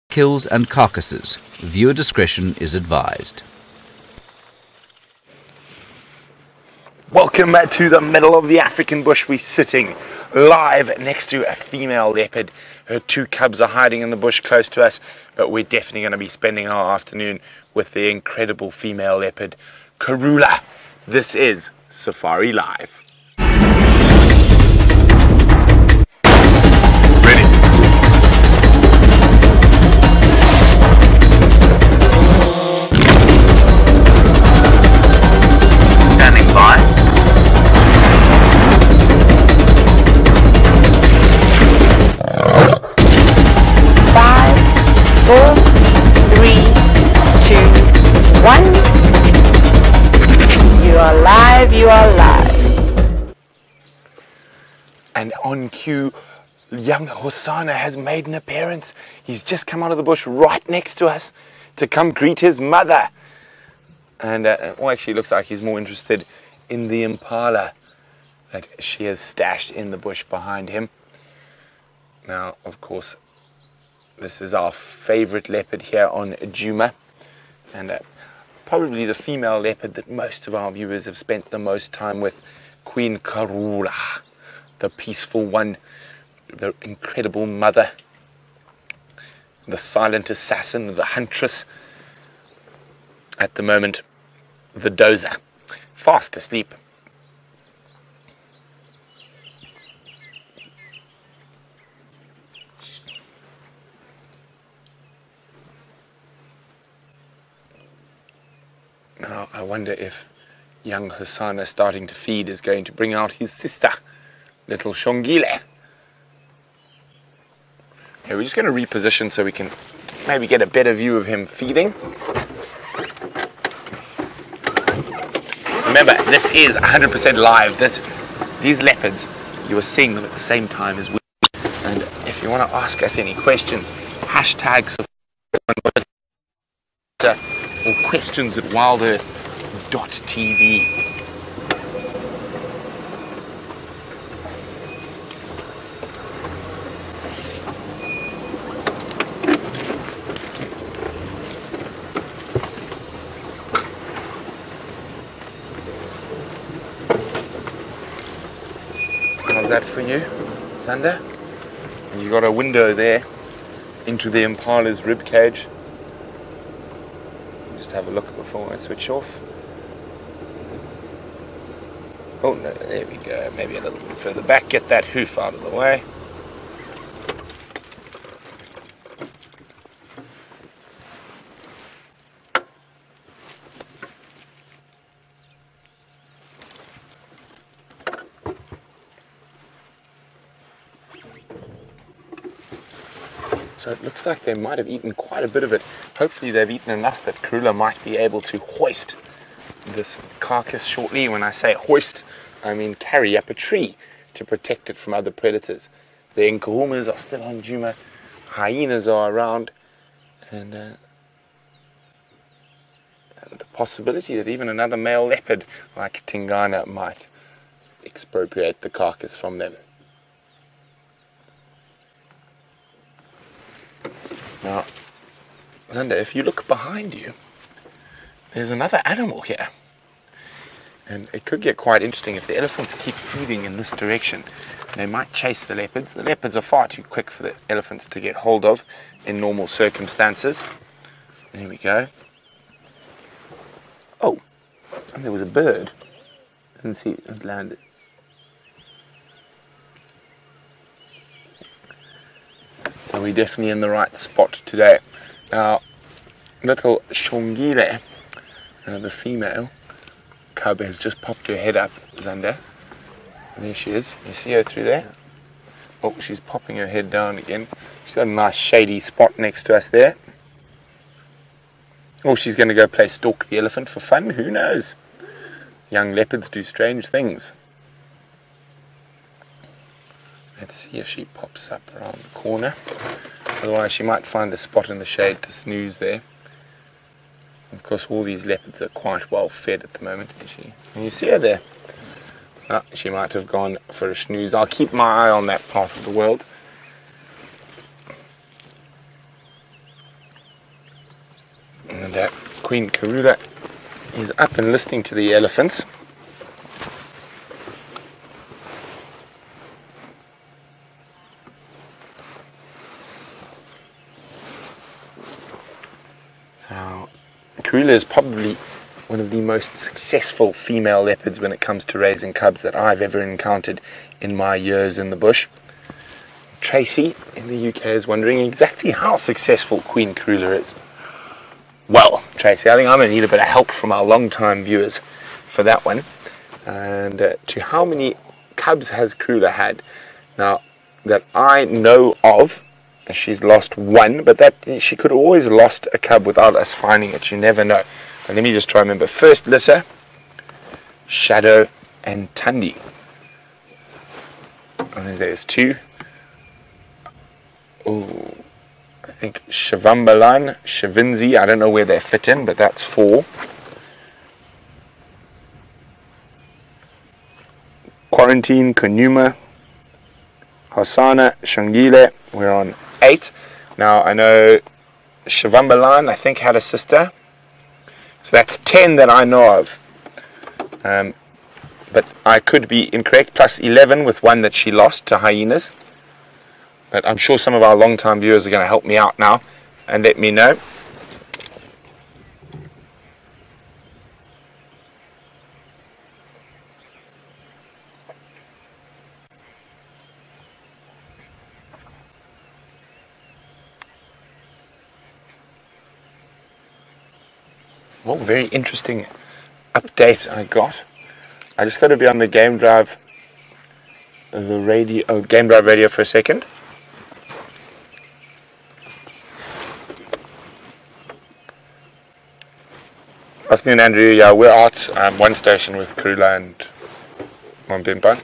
kills and carcasses. Viewer discretion is advised. Welcome to the middle of the African bush. We're sitting live next to a female leopard. Her two cubs are hiding in the bush close to us, but we're definitely going to be spending our afternoon with the incredible female leopard, Karula. This is Safari Live. Ready? Standing by. 5, 4, 3, 2, 1. You are live, you are live. And on cue, young Hosanna has made an appearance. He's just come out of the bush right next to us to come greet his mother. And well, actually looks like he's more interested in the Impala that she has stashed in the bush behind him. Now, of course, this is our favorite leopard here on Djuma, and probably the female leopard that most of our viewers have spent the most time with, Queen Karula, the peaceful one, the incredible mother, the silent assassin, the huntress. At the moment, the dozer, fast asleep. Now, I wonder if young Hosanna starting to feed is going to bring out his sister, little Shongile. Okay, we're just going to reposition so we can maybe get a better view of him feeding. Remember, this is 100% live. These leopards, you are seeing them at the same time as we. And if you want to ask us any questions, hashtags or questions at WildEarthTV. How's that for you, Zander? And you got a window there into the Impala's rib cage. Just have a look before I switch off. Oh no, there we go. Maybe a little bit further back. Get that hoof out of the way. So it looks like they might have eaten quite a bit of it. Hopefully they've eaten enough that Karula might be able to hoist this carcass shortly. When I say hoist, I mean carry up a tree to protect it from other predators. The nkuhumas are still on Djuma, hyenas are around, and the possibility that even another male leopard like Tingana might expropriate the carcass from them. Now, Zander, if you look behind you, there's another animal here. And it could get quite interesting if the elephants keep feeding in this direction. They might chase the leopards. The leopards are far too quick for the elephants to get hold of in normal circumstances. There we go. Oh, and there was a bird. I didn't see it landed. And we're definitely in the right spot today. Now, little Shongile, the female cub, has just popped her head up, Zander. There she is. You see her through there? Oh, she's popping her head down again. She's got a nice shady spot next to us there. Oh, she's going to go play stalk the elephant for fun. Who knows? Young leopards do strange things. Let's see if she pops up around the corner. Otherwise she might find a spot in the shade to snooze there. Of course, all these leopards are quite well fed at the moment. Can you see her there? Oh, she might have gone for a snooze. I'll keep my eye on that part of the world. And Queen Karula is up and listening to the elephants. Now, Karula is probably one of the most successful female leopards when it comes to raising cubs that I've ever encountered in my years in the bush. Tracy in the UK is wondering exactly how successful Queen Karula is. Well, Tracy, I think I'm going to need a bit of help from our long-time viewers for that one. And to how many cubs has Karula had? Now, that I know of, she's lost one, but that she could have always lost a cub without us finding it. You never know. But let me just try and remember. First litter, Shadow and Tundi. I think there's two. Oh, I think Shivambalan, Shivinzi, I don't know where they fit in, but that's 4. Quarantine, Kunuma, Hasana, Shungile, we're on 8. Now I know Shivambalan, I think, had a sister. So that's 10 that I know of. But I could be incorrect, plus 11 with one that she lost to hyenas. But I'm sure some of our long-time viewers are going to help me out now and let me know. Well, very interesting update I got. I just got to be on the game drive, game drive radio for a second. Afternoon, Andrew. Yeah, we're out one station with Karula and Mambimpa.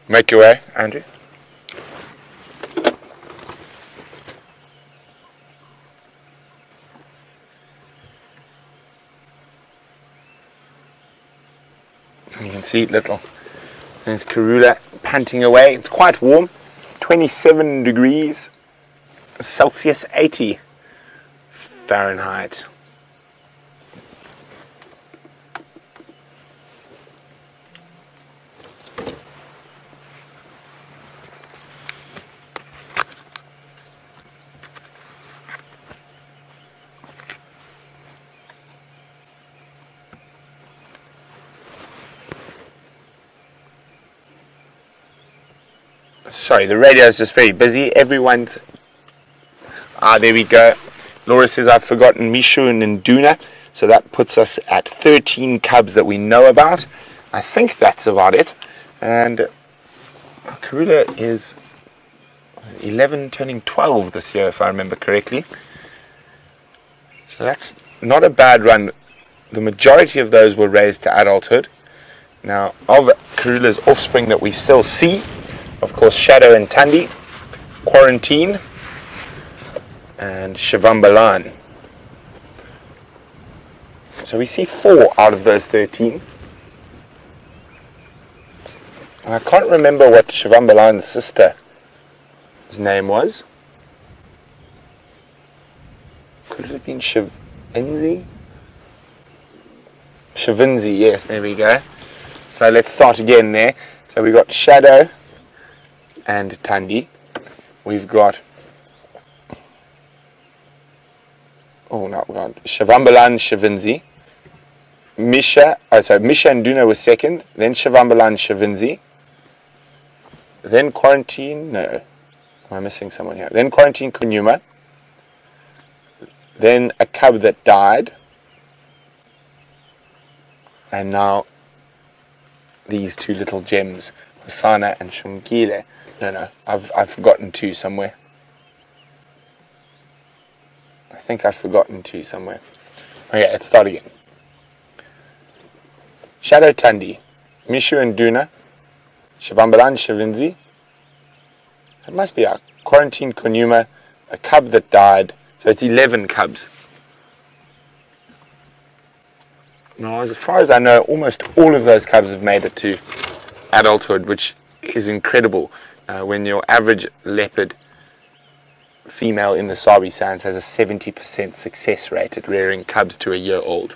Make your way, Andrew. You can see there's Karula panting away. It's quite warm, 27 degrees Celsius, 80 Fahrenheit. Sorry, the radio is just very busy. Everyone's... there we go. Laura says, I've forgotten Mishu and Nduna. So that puts us at 13 cubs that we know about. I think that's about it. And Karula is 11 turning 12 this year, if I remember correctly. So that's not a bad run. The majority of those were raised to adulthood. Now, of Karula's offspring that we still see, of course, Shadow and Tundi, Quarantine, and Shivambalan. So we see 4 out of those 13. And I can't remember what Shivambalan's sister's name was. Could it have been Shivinzi? Shivinzi, yes, there we go. So let's start again there. So we've got Shadow and Tundi. We've got Shivambalan, Shivinzi. Misha and Nduna was second, then Shivambalan, Shivinzi, then Quarantine, no, am I missing someone here? Then Quarantine, Kunuma, then a cub that died, and now these 2 little gems, Hasana and Shungile. No, I've forgotten 2 somewhere. I think I've forgotten 2 somewhere. Okay, let's start again. Shadow Tundi, Mishu and Nduna, Shivambalan, Shivinzi. It must be our Quarantine, Kunuma, a cub that died. So it's 11 cubs. Now, as far as I know, almost all of those cubs have made it to adulthood, which is incredible. When your average leopard female in the Sabi Sands has a 70% success rate at rearing cubs to a year old.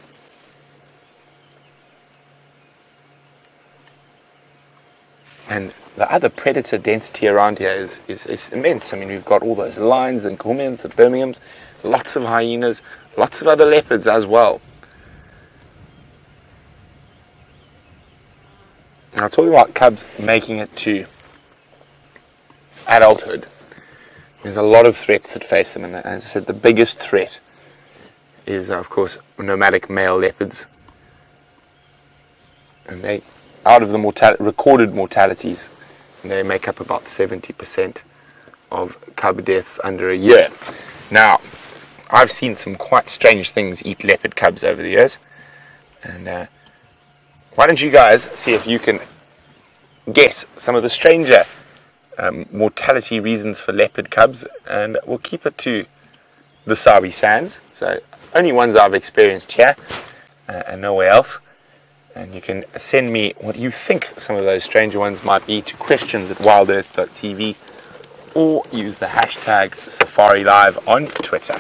And the other predator density around here is immense. I mean, we've got all those lions, the Nkumeans, the Birminghams, lots of hyenas, lots of other leopards as well. Now, talking about cubs making it to adulthood, there's a lot of threats that face them, and as I said, the biggest threat is, of course, nomadic male leopards. And they, out of the recorded mortalities, they make up about 70% of cub deaths under a year. Now, I've seen some quite strange things eat leopard cubs over the years, and why don't you guys see if you can guess some of the stranger mortality reasons for leopard cubs, and we'll keep it to the Sabi Sands, so only ones I've experienced here and nowhere else. And you can send me what you think some of those stranger ones might be to questions@WildEarthTV, or use the hashtag SafariLive on Twitter.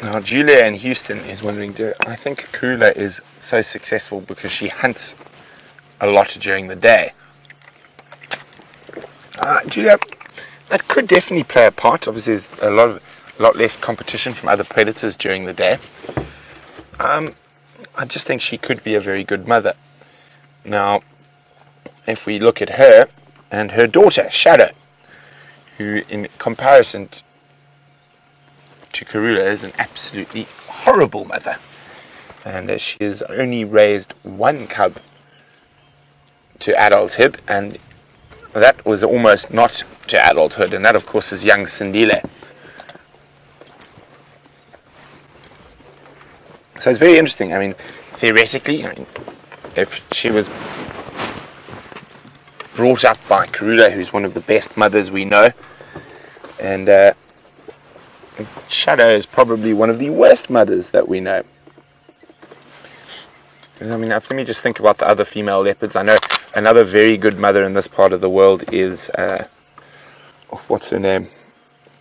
Now, Julia in Houston is wondering, do I think Karula is so successful because she hunts a lot during the day? Julia, that could definitely play a part. Obviously, there's a lot less competition from other predators during the day. I just think she could be a very good mother. Now, if we look at her and her daughter, Shadow, who in comparison to Karula is an absolutely horrible mother, and she has only raised one cub to adulthood, and that was almost not to adulthood, and that of course is young Sindile. So it's very interesting. I mean, theoretically, if she was brought up by Karula, who's one of the best mothers we know, and Shadow is probably one of the worst mothers that we know. I mean, let me just think about the other female leopards. I know another very good mother in this part of the world is, what's her name?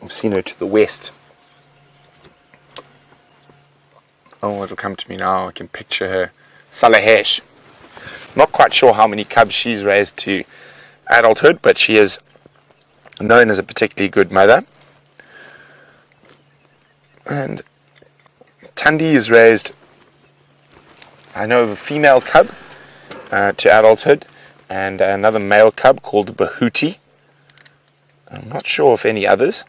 I've seen her to the west. Oh, it'll come to me now. I can picture her. Salahesh. Not quite sure how many cubs she's raised to adulthood, but she is known as a particularly good mother. And Tandi is raised, I know, of a female cub to adulthood, and another male cub called Bahuti. I'm not sure if any others.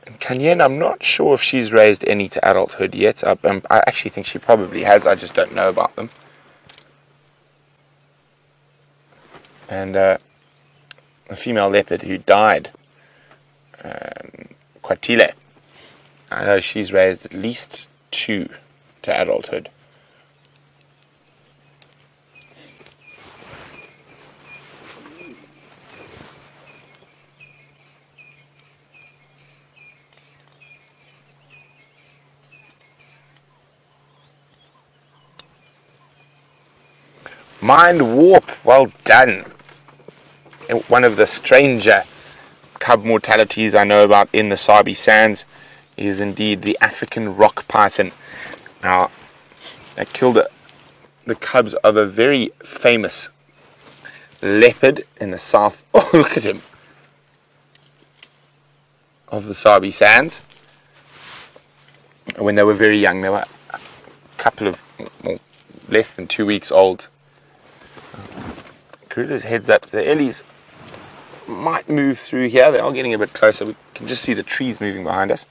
And Kanyen, I'm not sure if she's raised any to adulthood yet. I actually think she probably has, I just don't know about them. And a female leopard who died, Quatile. I know she's raised at least 2 to adulthood. Mind Warp, well done. One of the stranger cub mortalities I know about in the Sabi Sands is indeed the African rock python. Now, they killed the cubs of a very famous leopard in the south. Oh, look at him. Of the Sabi Sands. When they were very young, they were a couple of, well, less than 2 weeks old. Karula's heads up. The Ellies might move through here. They are getting a bit closer. We can just see the trees moving behind us.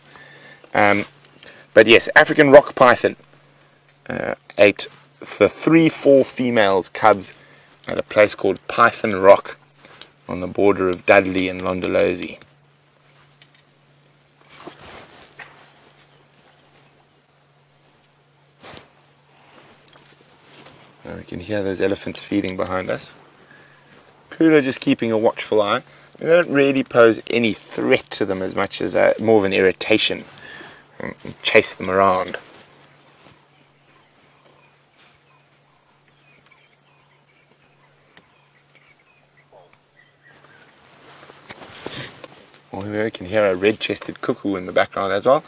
But yes, African rock python ate the 3-4 females cubs at a place called Python Rock on the border of Dudley and Londolozi. Now we can hear those elephants feeding behind us. Karula just keeping a watchful eye. They don't really pose any threat to them as much as more of an irritation, and chase them around. We can hear a red-chested cuckoo in the background as well.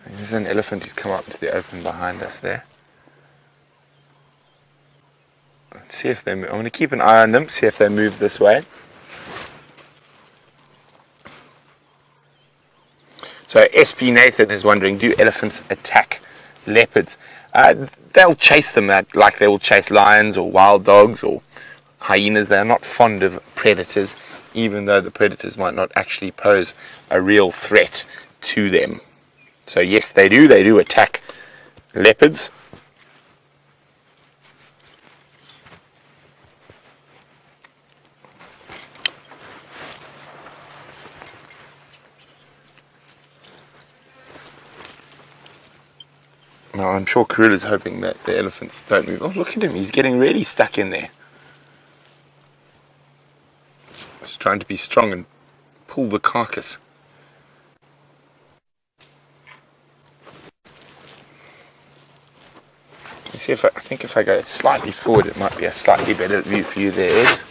There's an elephant who's come up to the open behind us there. Let's see if they move. I'm going to keep an eye on them, see if they move this way. So SP Nathan is wondering, do elephants attack leopards? They'll chase them like they will chase lions or wild dogs or hyenas. They're not fond of predators, even though the predators might not actually pose a real threat to them. So yes, they do attack leopards. Now I'm sure Karula's hoping that the elephants don't move. Oh, look at him, he's getting really stuck in there. He's trying to be strong and pull the carcass. See if I think if I go slightly forward, it might be a slightly better view for you there, Ed.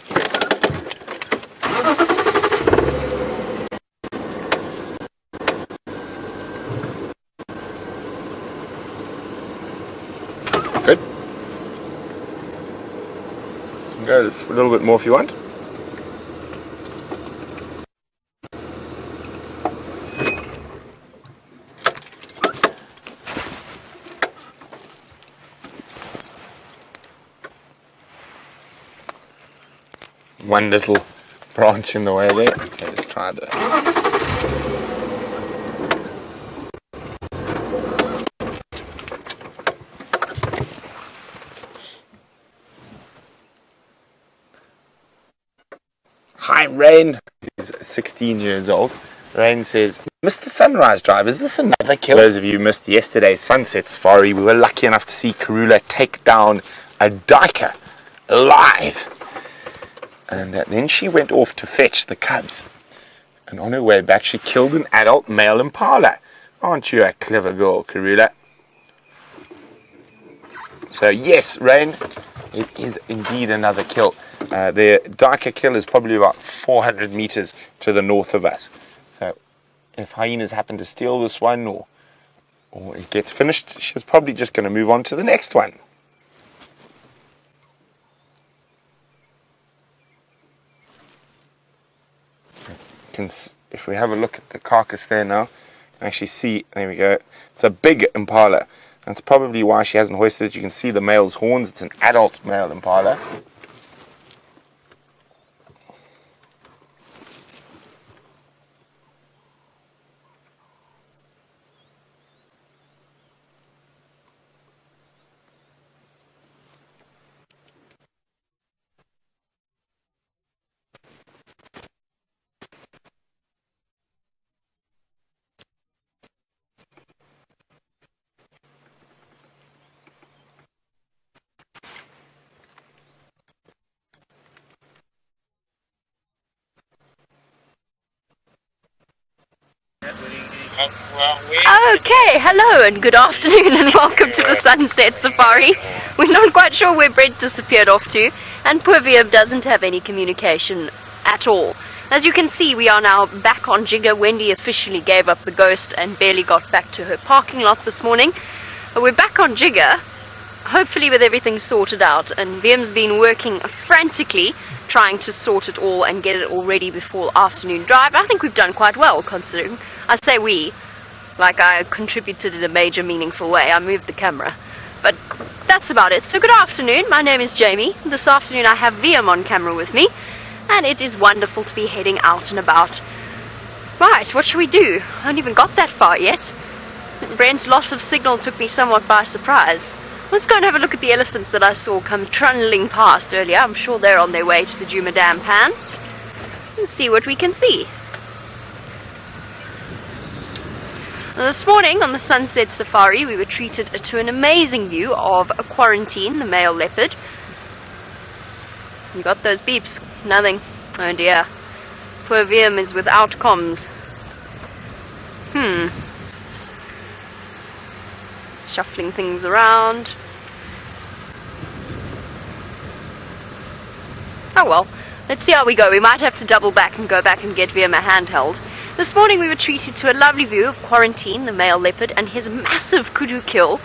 Good. You can go a little bit more if you want. One little branch in the way there, so let's try that. Hi Rain, who's 16 years old. Rain says, Mr. Sunrise Drive, is this another kill? Those of you who missed yesterday's sunset safari, we were lucky enough to see Karula take down a duiker alive. And then she went off to fetch the cubs. And on her way back, she killed an adult male impala. Aren't you a clever girl, Karula? So yes, Rain, it is indeed another kill. The duiker kill is probably about 400 meters to the north of us. So if hyenas happen to steal this one or it gets finished, she's probably just going to move on to the next one. If we have a look at the carcass there now, you can actually see, there we go, it's a big impala. That's probably why she hasn't hoisted it. You can see the male's horns. It's an adult male impala. Okay, hello and good afternoon and welcome to the Sunset Safari. We're not quite sure where Brent disappeared off to, and Vervet doesn't have any communication at all. As you can see, we are now back on Djuma. Wendy officially gave up the ghost and barely got back to her parking lot this morning. But we're back on Djuma. hopefully with everything sorted out, and Viam's been working frantically trying to sort it all and get it all ready before afternoon drive. I think we've done quite well, considering. I say we, like I contributed in a major meaningful way. I moved the camera. But that's about it. So good afternoon, my name is Jamie. This afternoon I have Viam on camera with me, and it is wonderful to be heading out and about. Right, what shall we do? I haven't even got that far yet. Brent's loss of signal took me somewhat by surprise. Let's go and have a look at the elephants that I saw come trundling past earlier. I'm sure they're on their way to the Djuma Dam pan. And see what we can see. This morning on the Sunset Safari we were treated to an amazing view of a Quarantine, the male leopard. You got those beeps? Nothing. Oh dear. Poor Viam is without comms. Shuffling things around. Oh well, let's see how we go. We might have to double back and go back and get Viam a handheld. This morning we were treated to a lovely view of Quarantine, the male leopard, and his massive kudu kill.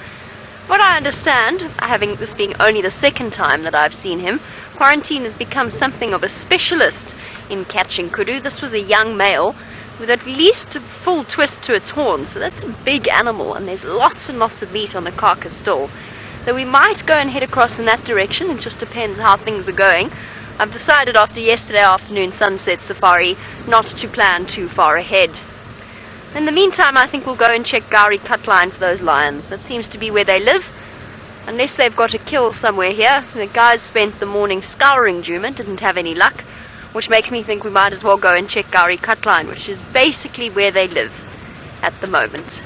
What I understand, having this being only the second time that I've seen him, Quarantine has become something of a specialist in catching kudu. This was a young male with at least a full twist to its horn, so that's a big animal, and there's lots and lots of meat on the carcass still. So we might go and head across in that direction. It just depends how things are going. I've decided after yesterday afternoon sunset safari not to plan too far ahead. In the meantime, I think we'll go and check Gowrie Cutline for those lions. That seems to be where they live. Unless they've got a kill somewhere here. The guys spent the morning scouring Djuma, didn't have any luck, which makes me think we might as well go and check Gowrie Cutline, which is basically where they live at the moment.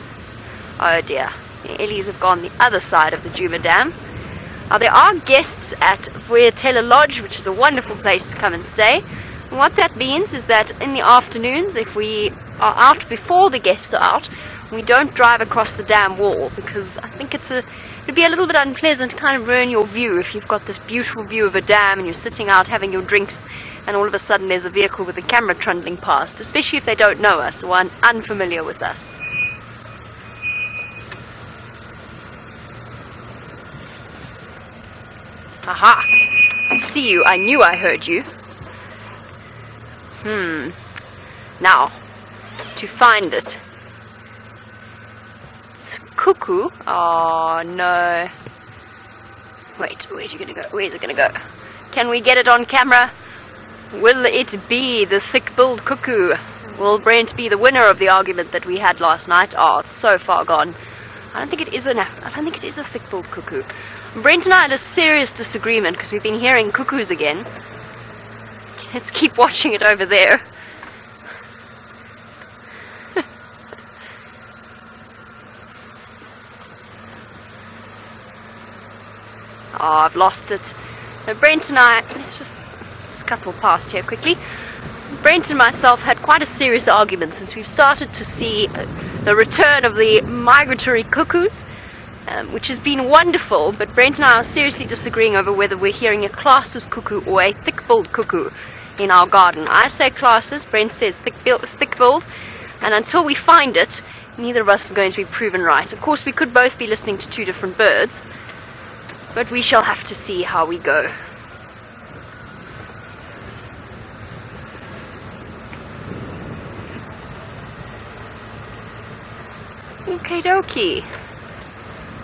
Oh dear, the Ellies have gone the other side of the Djuma Dam. Now there are guests at Vervet Lodge, which is a wonderful place to come and stay. And what that means is that in the afternoons, if we are out before the guests are out, we don't drive across the dam wall, because I think it'd be a little bit unpleasant to kind of ruin your view if you've got this beautiful view of a dam and you're sitting out having your drinks and all of a sudden there's a vehicle with a camera trundling past, especially if they don't know us or are unfamiliar with us. Aha! I see you. I knew I heard you. Now, to find it. It's cuckoo. Oh no. Wait, where's it gonna go? Where's it gonna go? Can we get it on camera? Will it be the thick-billed cuckoo? Will Brent be the winner of the argument that we had last night? Oh, it's so far gone. I don't think it is a thick-billed cuckoo. Brent and I had a serious disagreement because we've been hearing cuckoos again. Let's keep watching it over there. Oh, I've lost it. Now, Brent and I, let's just scuttle past here quickly. Brent and myself had quite a serious argument since we've started to see the return of the migratory cuckoos, which has been wonderful, but Brent and I are seriously disagreeing over whether we're hearing a classes cuckoo or a thick-billed cuckoo in our garden. I say classes, Brent says thick-billed, and until we find it, neither of us is going to be proven right. Of course, we could both be listening to two different birds, but we shall have to see how we go. Okie dokie.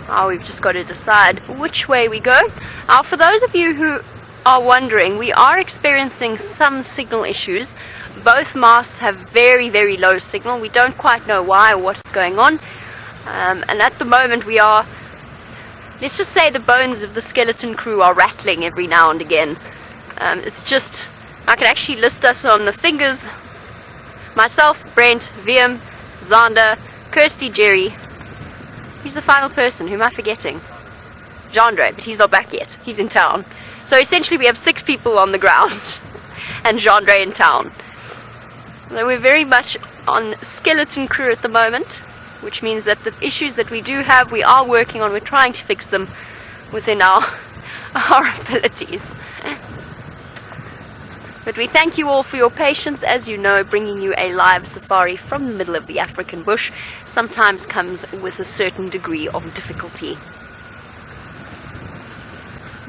Now we've just got to decide which way we go. Now, for those of you who are wondering, we are experiencing some signal issues. Both masts have very, very low signal. We don't quite know why or what's going on. And at the moment we are, let's just say the bones of the skeleton crew are rattling every now and again. It's just, I can actually list us on the fingers. Myself, Brent, Viam, Zander, Kirsty, Jerry. Who's the final person? Who am I forgetting? Jandre, but he's not back yet. He's in town. So essentially we have 6 people on the ground and Jandre in town. So we're very much on skeleton crew at the moment, which means that the issues that we do have, we are working on. We're trying to fix them within our abilities. But we thank you all for your patience. As you know, bringing you a live safari from the middle of the African bush sometimes comes with a certain degree of difficulty.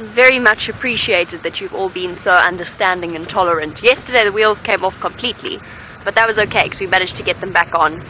very much appreciated that you've all been so understanding and tolerant. Yesterday the wheels came off completely, but that was okay because we managed to get them back on.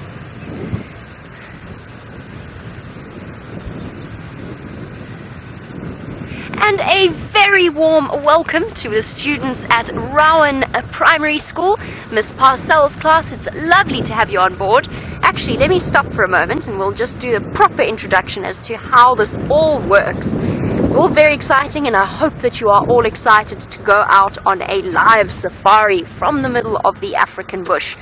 And a very warm welcome to the students at Rowan Primary School, Miss Parcell's class. It's lovely to have you on board. Actually, let me stop for a moment and we'll just do a proper introduction as to how this all works. It's all very exciting, and I hope that you are all excited to go out on a live safari from the middle of the African bush.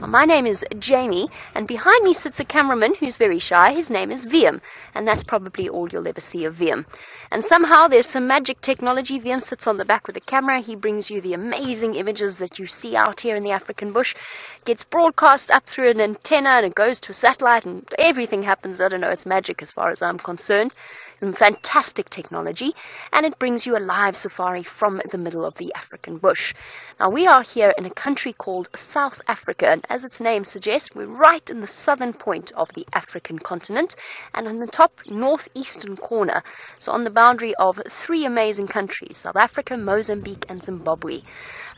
My name is Jamie, and behind me sits a cameraman who's very shy. His name is VM, and that's probably all you'll ever see of VM. And somehow there's some magic technology. VM sits on the back with the camera. He brings you the amazing images that you see out here in the African bush. Gets broadcast up through an antenna, and it goes to a satellite, and everything happens. I don't know, it's magic as far as I'm concerned. Some fantastic technology, and it brings you a live safari from the middle of the African bush. Now, we are here in a country called South Africa, and as its name suggests, we're right in the southern point of the African continent, and on the top northeastern corner, so on the boundary of three amazing countries, South Africa, Mozambique, and Zimbabwe.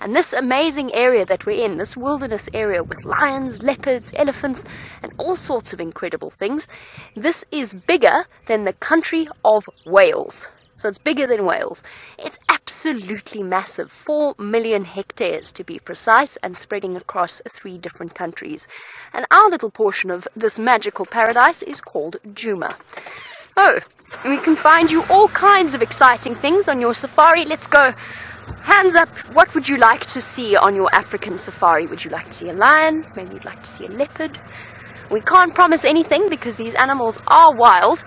And this amazing area that we're in, this wilderness area with lions, leopards, elephants, and all sorts of incredible things, this is bigger than the country of Wales. So it's bigger than Wales. It's absolutely massive, 4 million hectares to be precise, and spreading across 3 different countries. And our little portion of this magical paradise is called Djuma. Oh, and we can find you all kinds of exciting things on your safari. Let's go. Hands up, what would you like to see on your African safari? Would you like to see a lion? Maybe you'd like to see a leopard? We can't promise anything because these animals are wild,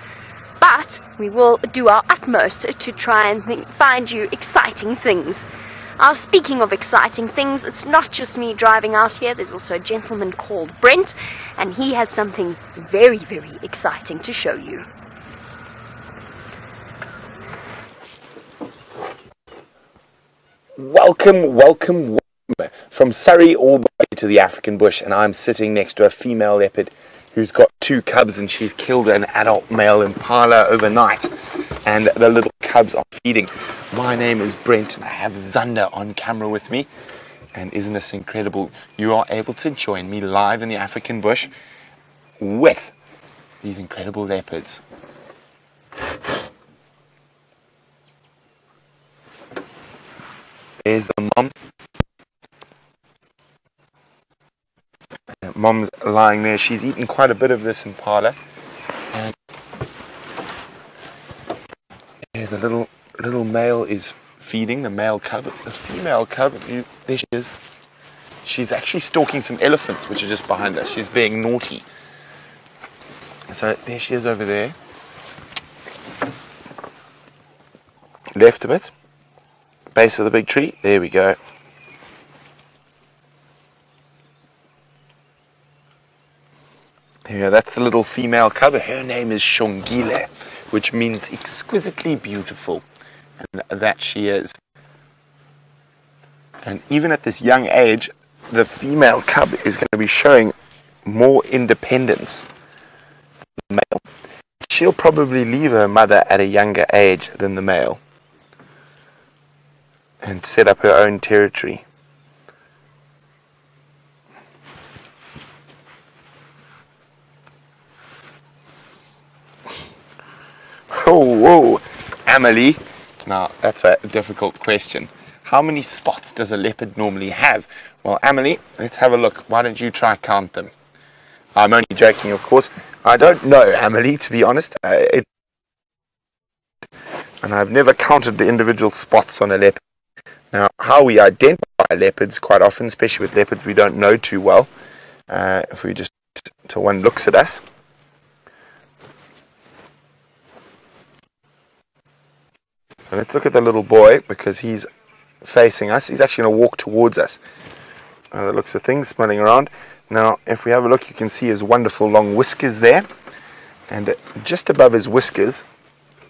but we will do our utmost to try and find you exciting things. Speaking of exciting things, it's not just me driving out here. There's also a gentleman called Brent, and he has something very, very exciting to show you. Welcome from Surrey all the way to the African bush, and I'm sitting next to a female leopard who's got 2 cubs, and she's killed an adult male impala overnight, and the little cubs are feeding. My name is Brent, and I have Zander on camera with me, and isn't this incredible? You are able to join me live in the African bush with these incredible leopards. There's the mom. Mom's lying there. She's eaten quite a bit of this impala. And yeah, the little male is feeding the male cub. The female cub, there she is. She's actually stalking some elephants, which are just behind us. She's being naughty. So there she is over there. Left a bit. Base of the big tree. There we go. Yeah, that's the little female cub. Her name is Shongile, which means exquisitely beautiful. And that she is. And even at this young age, the female cub is going to be showing more independence than the male. She'll probably leave her mother at a younger age than the male and set up her own territory. Oh, whoa, Amelie. Now, that's a difficult question. How many spots does a leopard normally have? Well, Amelie, let's have a look. Why don't you try count them? I'm only joking, of course. I don't know, Amelie, to be honest. And I've never counted the individual spots on a leopard. Now, how we identify leopards quite often, especially with leopards we don't know too well, if we just, till one looks at us. So let's look at the little boy, because he's facing us. He's actually going to walk towards us. The looks of things, smelling around. Now, if we have a look, you can see his wonderful long whiskers there. And just above his whiskers,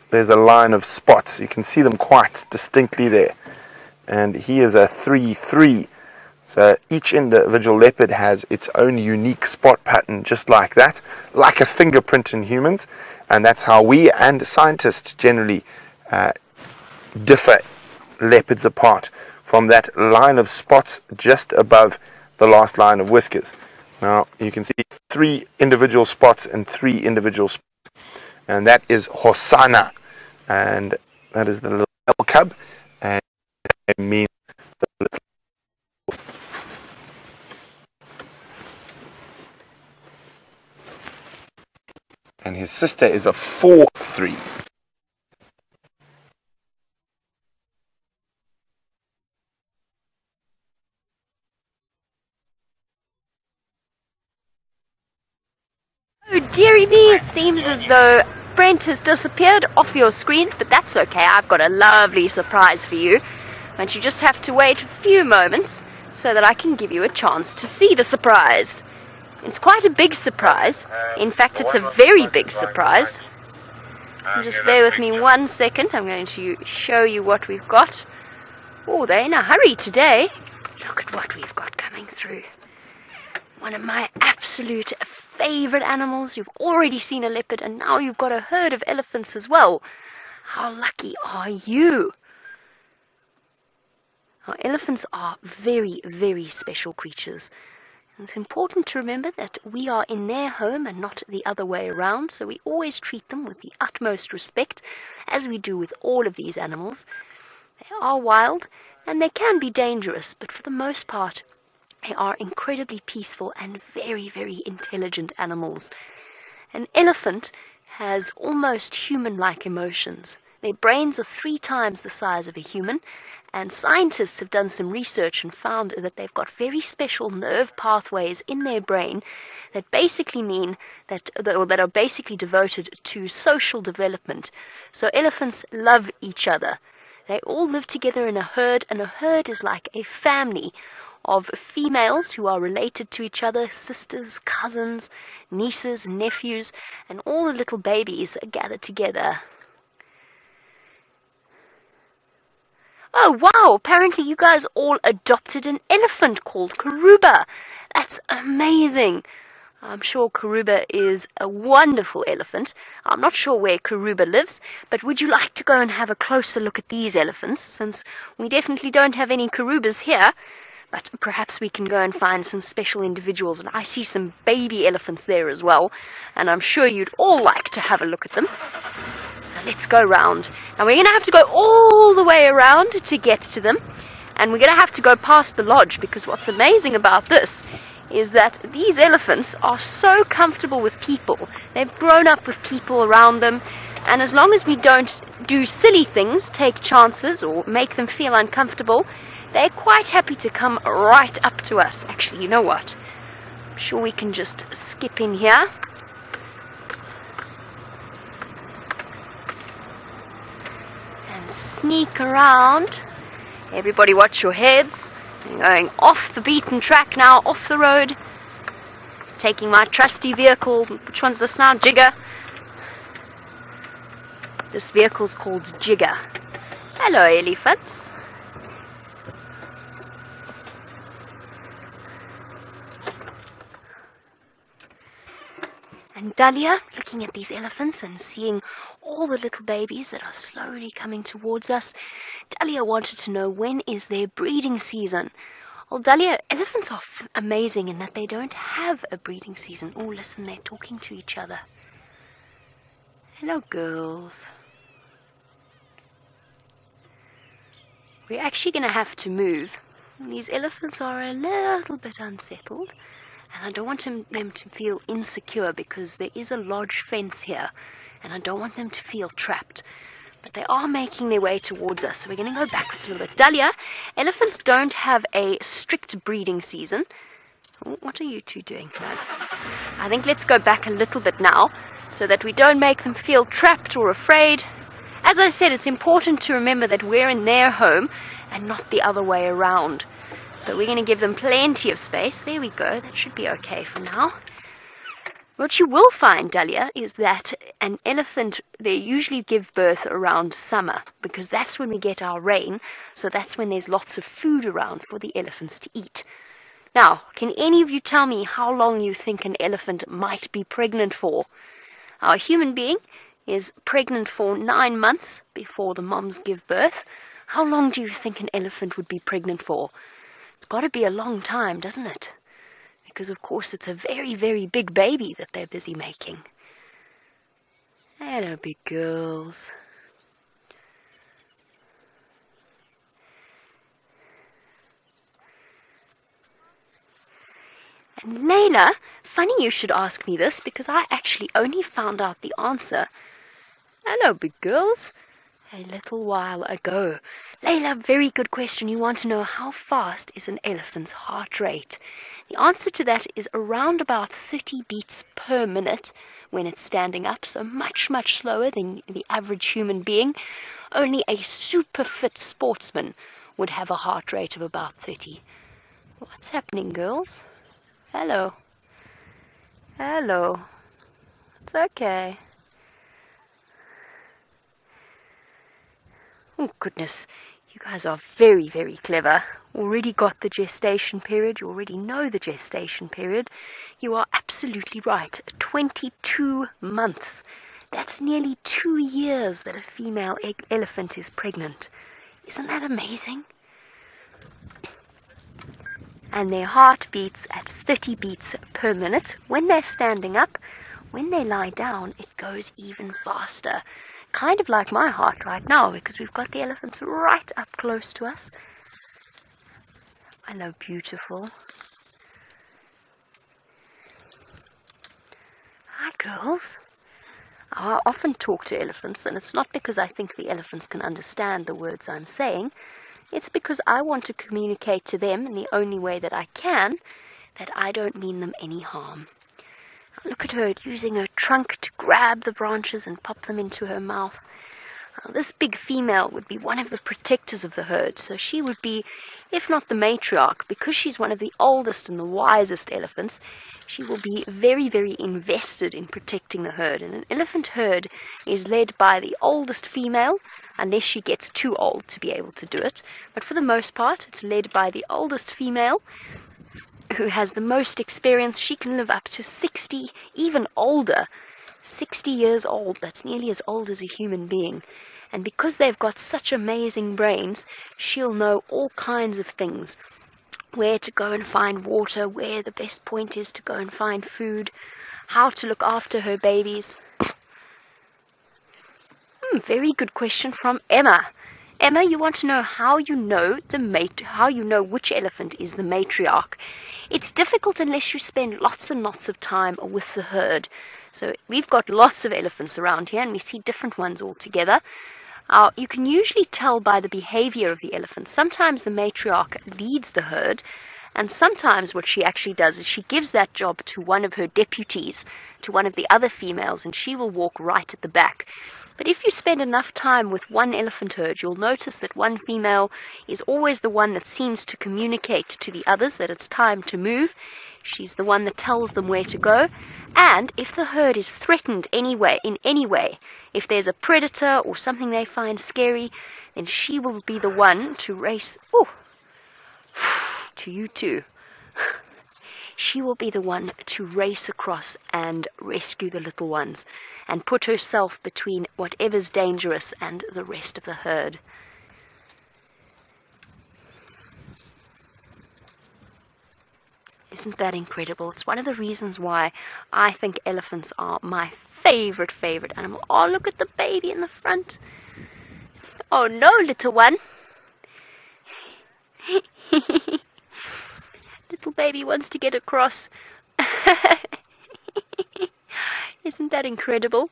there's a line of spots. You can see them quite distinctly there. And he is a 3-3. So each individual leopard has its own unique spot pattern, just like that, like a fingerprint in humans. And that's how we and scientists generally differ leopards apart from that line of spots just above the last line of whiskers. Now you can see 3 individual spots and 3 individual spots, and that is Hosanna, and that is the little male cub, and it means the little. And his sister is a 4-3. Oh dearie me, it seems as though Brent has disappeared off your screens, but that's okay. I've got a lovely surprise for you. But you just have to wait a few moments so that I can give you a chance to see the surprise. It's quite a big surprise. In fact, it's a very big surprise. Just bear with me 1 second. I'm going to show you what we've got. Oh, they're in a hurry today. Look at what we've got coming through. One of my absolute favorite animals. You've already seen a leopard, and now you've got a herd of elephants as well. How lucky are you? Now, elephants are very, very special creatures. And it's important to remember that we are in their home and not the other way around, so we always treat them with the utmost respect, as we do with all of these animals. They are wild, and they can be dangerous, but for the most part, they are incredibly peaceful and very, very intelligent animals. An elephant has almost human-like emotions. Their brains are 3 times the size of a human, and scientists have done some research and found that they've got very special nerve pathways in their brain that basically mean that are basically devoted to social development. So elephants love each other. They all live together in a herd, and a herd is like a family of females who are related to each other, sisters, cousins, nieces, nephews, and all the little babies are gathered together. Oh wow, apparently you guys all adopted an elephant called Karula. That's amazing. I'm sure Karula is a wonderful elephant. I'm not sure where Karula lives, but would you like to go and have a closer look at these elephants, since we definitely don't have any Karulas here? But perhaps we can go and find some special individuals, and I see some baby elephants there as well, and I'm sure you'd all like to have a look at them. So let's go round. And we're going to have to go all the way around to get to them, and we're going to have to go past the lodge, because what's amazing about this is that these elephants are so comfortable with people. They've grown up with people around them, and as long as we don't do silly things, take chances, or make them feel uncomfortable, they're quite happy to come right up to us. Actually, you know what? I'm sure we can just skip in here. And sneak around. Everybody watch your heads. I'm going off the beaten track now, off the road. Taking my trusty vehicle. Which one's this now? Jigger. This vehicle's called Jigger. Hello, elephants. And Dahlia, looking at these elephants and seeing all the little babies that are slowly coming towards us, Dahlia wanted to know, when is their breeding season? Well, Dahlia, elephants are amazing in that they don't have a breeding season. Oh, listen, they're talking to each other. Hello, girls. We're actually going to have to move. These elephants are a little bit unsettled. And I don't want them to feel insecure, because there is a lodge fence here, and I don't want them to feel trapped. But they are making their way towards us, so we're going to go backwards a little bit. Dahlia, elephants don't have a strict breeding season. Oh, what are you two doing? No. I think let's go back a little bit now, so that we don't make them feel trapped or afraid. As I said, it's important to remember that we're in their home, and not the other way around. So we're going to give them plenty of space. There we go. That should be okay for now. What you will find, Dahlia, is that an elephant, they usually give birth around summer, because that's when we get our rain. So that's when there's lots of food around for the elephants to eat. Now, can any of you tell me how long you think an elephant might be pregnant for? Now, a human being is pregnant for 9 months before the moms give birth. How long do you think an elephant would be pregnant for? It's got to be a long time, doesn't it? Because, of course, it's a very, very big baby that they're busy making. Hello, big girls. And Layla, funny you should ask me this, because I actually only found out the answer, hello, big girls, a little while ago. Layla, very good question. You want to know how fast is an elephant's heart rate? The answer to that is around about 30 beats per minute when it's standing up, so much, much slower than the average human being. Only a super fit sportsman would have a heart rate of about 30. What's happening, girls? Hello. Hello. It's okay. Oh, goodness. You guys are very, very clever. Already got the gestation period. You already know the gestation period. You are absolutely right. 22 months. That's nearly 2 years that a female elephant is pregnant. Isn't that amazing? And their heart beats at 30 beats per minute when they're standing up. When they lie down, it goes even faster. Kind of like my heart right now, because we've got the elephants right up close to us. I know, beautiful. Hi, girls. I often talk to elephants, and it's not because I think the elephants can understand the words I'm saying. It's because I want to communicate to them in the only way that I can, that I don't mean them any harm. Look at her using her trunk to grab the branches and pop them into her mouth. Now, this big female would be one of the protectors of the herd, so she would be, if not the matriarch, because she's one of the oldest and the wisest elephants, she will be very, very invested in protecting the herd. And an elephant herd is led by the oldest female, unless she gets too old to be able to do it. But for the most part, it's led by the oldest female, who has the most experience. She can live up to 60, even older. 60 years old, that's nearly as old as a human being. And because they've got such amazing brains, she'll know all kinds of things. Where to go and find water, where the best point is to go and find food, how to look after her babies. Very good question from Emma. Emma, you want to know how you know which elephant is the matriarch. It's difficult unless you spend lots and lots of time with the herd. So we've got lots of elephants around here, and we see different ones all together. You can usually tell by the behavior of the elephant. Sometimes the matriarch leads the herd, and sometimes what she actually does is she gives that job to one of her deputies, to one of the other females, and she will walk right at the back. But if you spend enough time with one elephant herd, you'll notice that one female is always the one that seems to communicate to the others that it's time to move. She's the one that tells them where to go. And if the herd is threatened in any way, if there's a predator or something they find scary, then she will be the one to race. Oh, to you too. She will be the one to race across and rescue the little ones and put herself between whatever's dangerous and the rest of the herd. Isn't that incredible? It's one of the reasons why I think elephants are my favorite animal. Oh, look at the baby in the front. Oh no, little one. Little baby wants to get across. Isn't that incredible?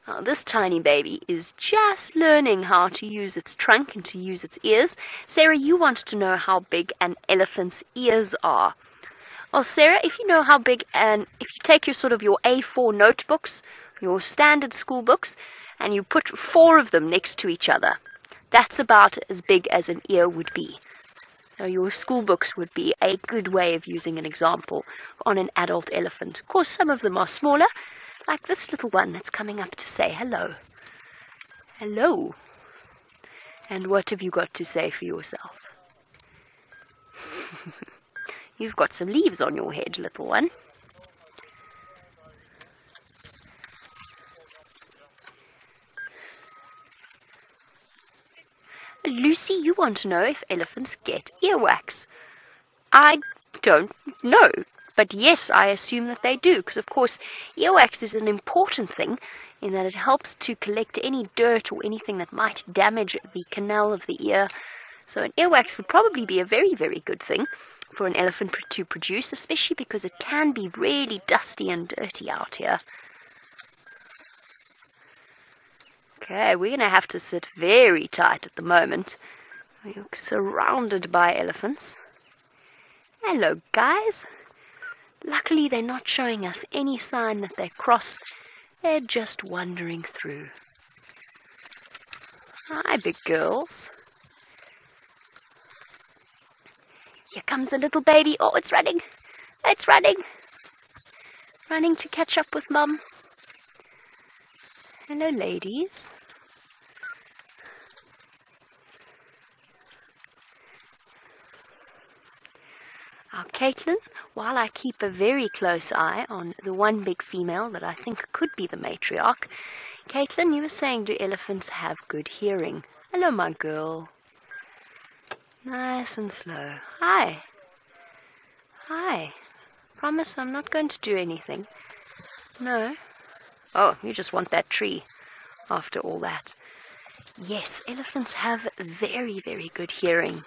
Now, this tiny baby is just learning how to use its trunk and to use its ears. Sarah, you want to know how big an elephant's ears are. Well, Sarah, if you know how big, and if you take your A4 notebooks, your standard school books, and you put 4 of them next to each other, that's about as big as an ear would be. So your school books would be a good way of using an example on an adult elephant. Of course, some of them are smaller, like this little one that's coming up to say hello. Hello. And what have you got to say for yourself? You've got some leaves on your head, little one. Lucy, you want to know if elephants get earwax. I don't know, but yes, I assume that they do, because of course earwax is an important thing in that it helps to collect any dirt or anything that might damage the canal of the ear. So an earwax would probably be a very, very good thing for an elephant to produce, especially because it can be really dusty and dirty out here. Okay, we're going to have to sit very tight at the moment. We're surrounded by elephants. Hello, guys. Luckily, they're not showing us any sign that they're cross. They're just wandering through. Hi, big girls. Here comes the little baby. Oh, it's running. It's running. Running to catch up with Mum. Hello, ladies. Now, Caitlin, while I keep a very close eye on the one big female that I think could be the matriarch, Caitlin, you were saying, do elephants have good hearing? Hello, my girl. Nice and slow. Hi. Hi. Promise I'm not going to do anything. No. Oh, you just want that tree after all that. Yes, elephants have very, very good hearing.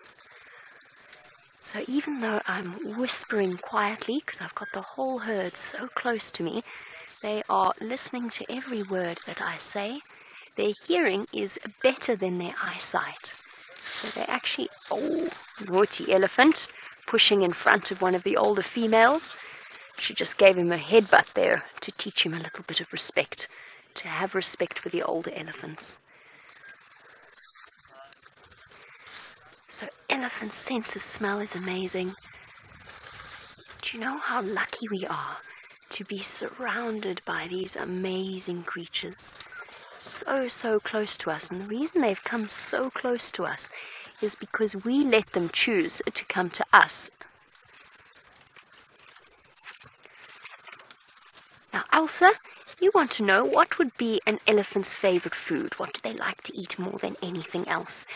So even though I'm whispering quietly, because I've got the whole herd so close to me, they are listening to every word that I say. Their hearing is better than their eyesight. So they actually, oh, naughty elephant, pushing in front of one of the older females. She just gave him a headbutt there to teach him a little bit of respect, to have respect for the older elephants. So elephants' sense of smell is amazing. Do you know how lucky we are to be surrounded by these amazing creatures? So, so close to us. And the reason they've come so close to us is because we let them choose to come to us. Now, Elsa, you want to know what would be an elephant's favorite food? What do they like to eat more than anything else?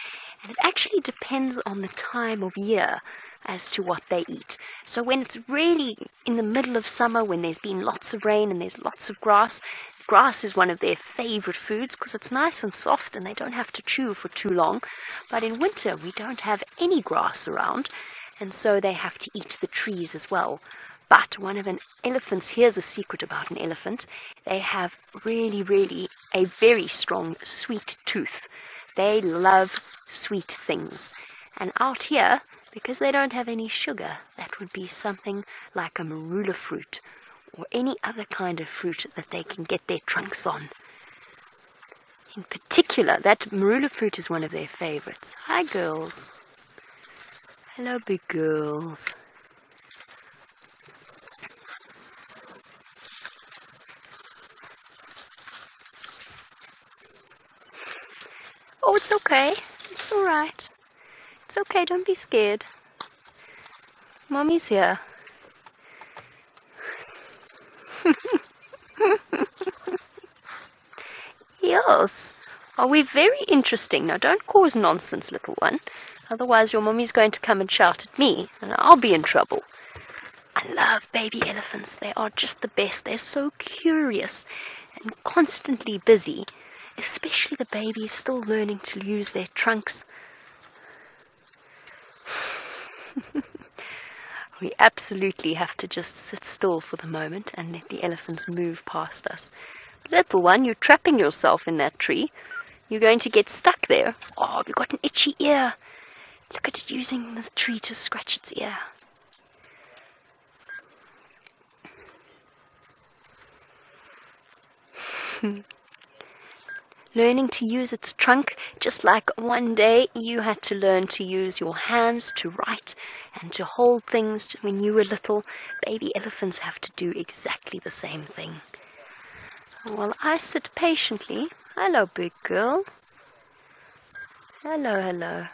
And it actually depends on the time of year as to what they eat. So when it's really in the middle of summer, when there's been lots of rain and there's lots of grass, grass is one of their favorite foods because it's nice and soft and they don't have to chew for too long. But in winter, we don't have any grass around, and so they have to eat the trees as well. But one of an elephant's, here's a secret about an elephant, they have really, really a very strong sweet tooth. They love sweet things. And out here, because they don't have any sugar, that would be something like a marula fruit or any other kind of fruit that they can get their trunks on. In particular, that marula fruit is one of their favorites. Hi, girls. Hello, big girls. Oh, it's okay. It's all right. It's okay, don't be scared. Mommy's here. Yes. Are we very interesting? Now, don't cause nonsense, little one. Otherwise, your mommy's going to come and shout at me, and I'll be in trouble. I love baby elephants. They are just the best. They're so curious and constantly busy. Especially the babies still learning to use their trunks. We absolutely have to just sit still for the moment and let the elephants move past us. Little one, you're trapping yourself in that tree. You're going to get stuck there. Oh, you've got an itchy ear. Look at it using the tree to scratch its ear. Learning to use its trunk, just like one day you had to learn to use your hands to write and to hold things when you were little. Baby elephants have to do exactly the same thing. While I sit patiently. Hello, big girl. Hello, hello.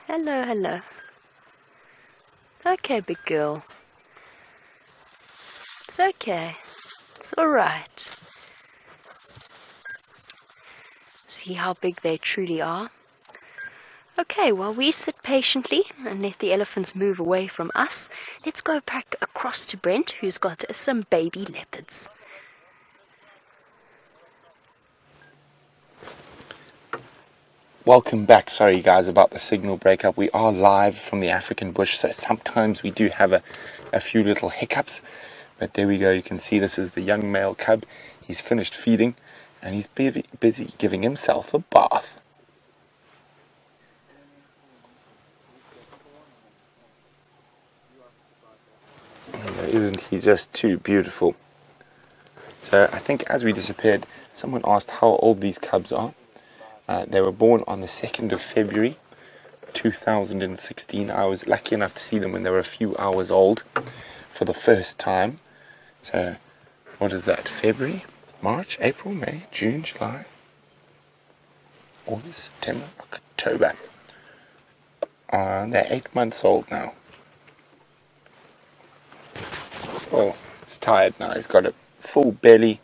Hello, hello. Okay, big girl. It's okay. It's all right. See how big they truly are? Okay, while we sit patiently and let the elephants move away from us, let's go back across to Brent, who's got some baby leopards. Welcome back. Sorry guys about the signal breakup. We are live from the African bush, so sometimes we do have a few little hiccups. But there we go. You can see this is the young male cub. He's finished feeding and he's busy giving himself a bath. Isn't he just too beautiful? So I think as we disappeared, someone asked how old these cubs are. They were born on the 2nd of February 2016. I was lucky enough to see them when they were a few hours old for the first time. So what is that? February, March, April, May, June, July, August, September, October. They're 8 months old now. Oh, he's tired now. He's got a full belly.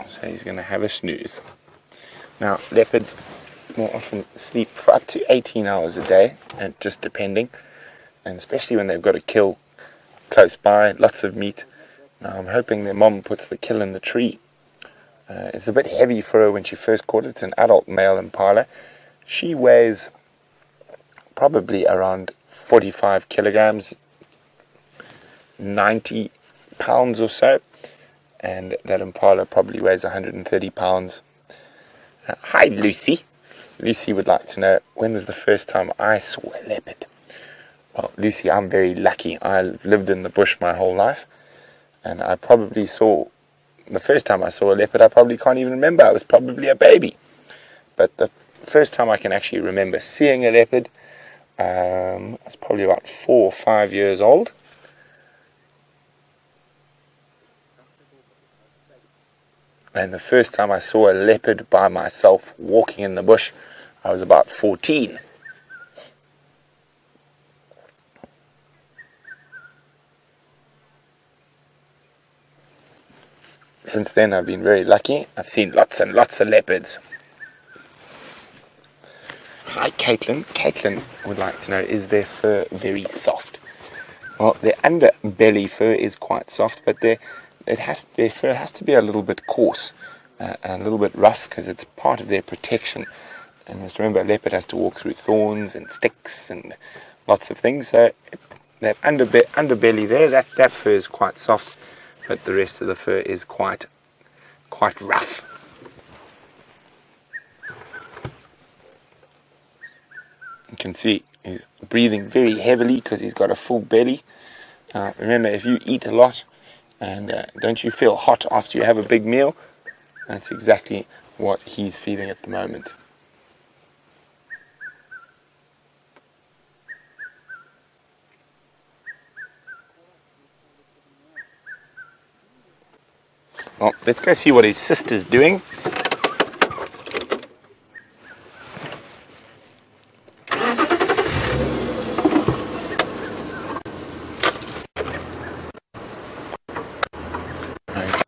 So he's going to have a snooze. Now, leopards more often sleep for up to 18 hours a day, and just depending. And especially when they've got a kill close by, lots of meat. Now, I'm hoping their mom puts the kill in the tree. It's a bit heavy for her when she first caught it. It's an adult male Impala. She weighs probably around 45 kilograms, 90 pounds or so, and that Impala probably weighs 130 pounds. Hi Lucy. Lucy would like to know, when was the first time I saw a leopard? Well, Lucy, I'm very lucky. I've lived in the bush my whole life, and I probably saw, the first time I saw a leopard, I probably can't even remember. I was probably a baby. But the first time I can actually remember seeing a leopard, I was probably about 4 or 5 years old. And the first time I saw a leopard by myself walking in the bush, I was about 14. Since then I've been very lucky. I've seen lots and lots of leopards. Hi Caitlin. Caitlin would like to know, is their fur very soft? Well, their underbelly fur is quite soft, but their fur has to be a little bit coarse and a little bit rough, because it's part of their protection. And just remember, a leopard has to walk through thorns and sticks and lots of things. So that underbelly there, that fur is quite soft, but the rest of the fur is quite rough. You can see he's breathing very heavily because he's got a full belly. Remember, if you eat a lot and don't you feel hot after you have a big meal, that's exactly what he's feeling at the moment. Well, let's go see what his sister's doing.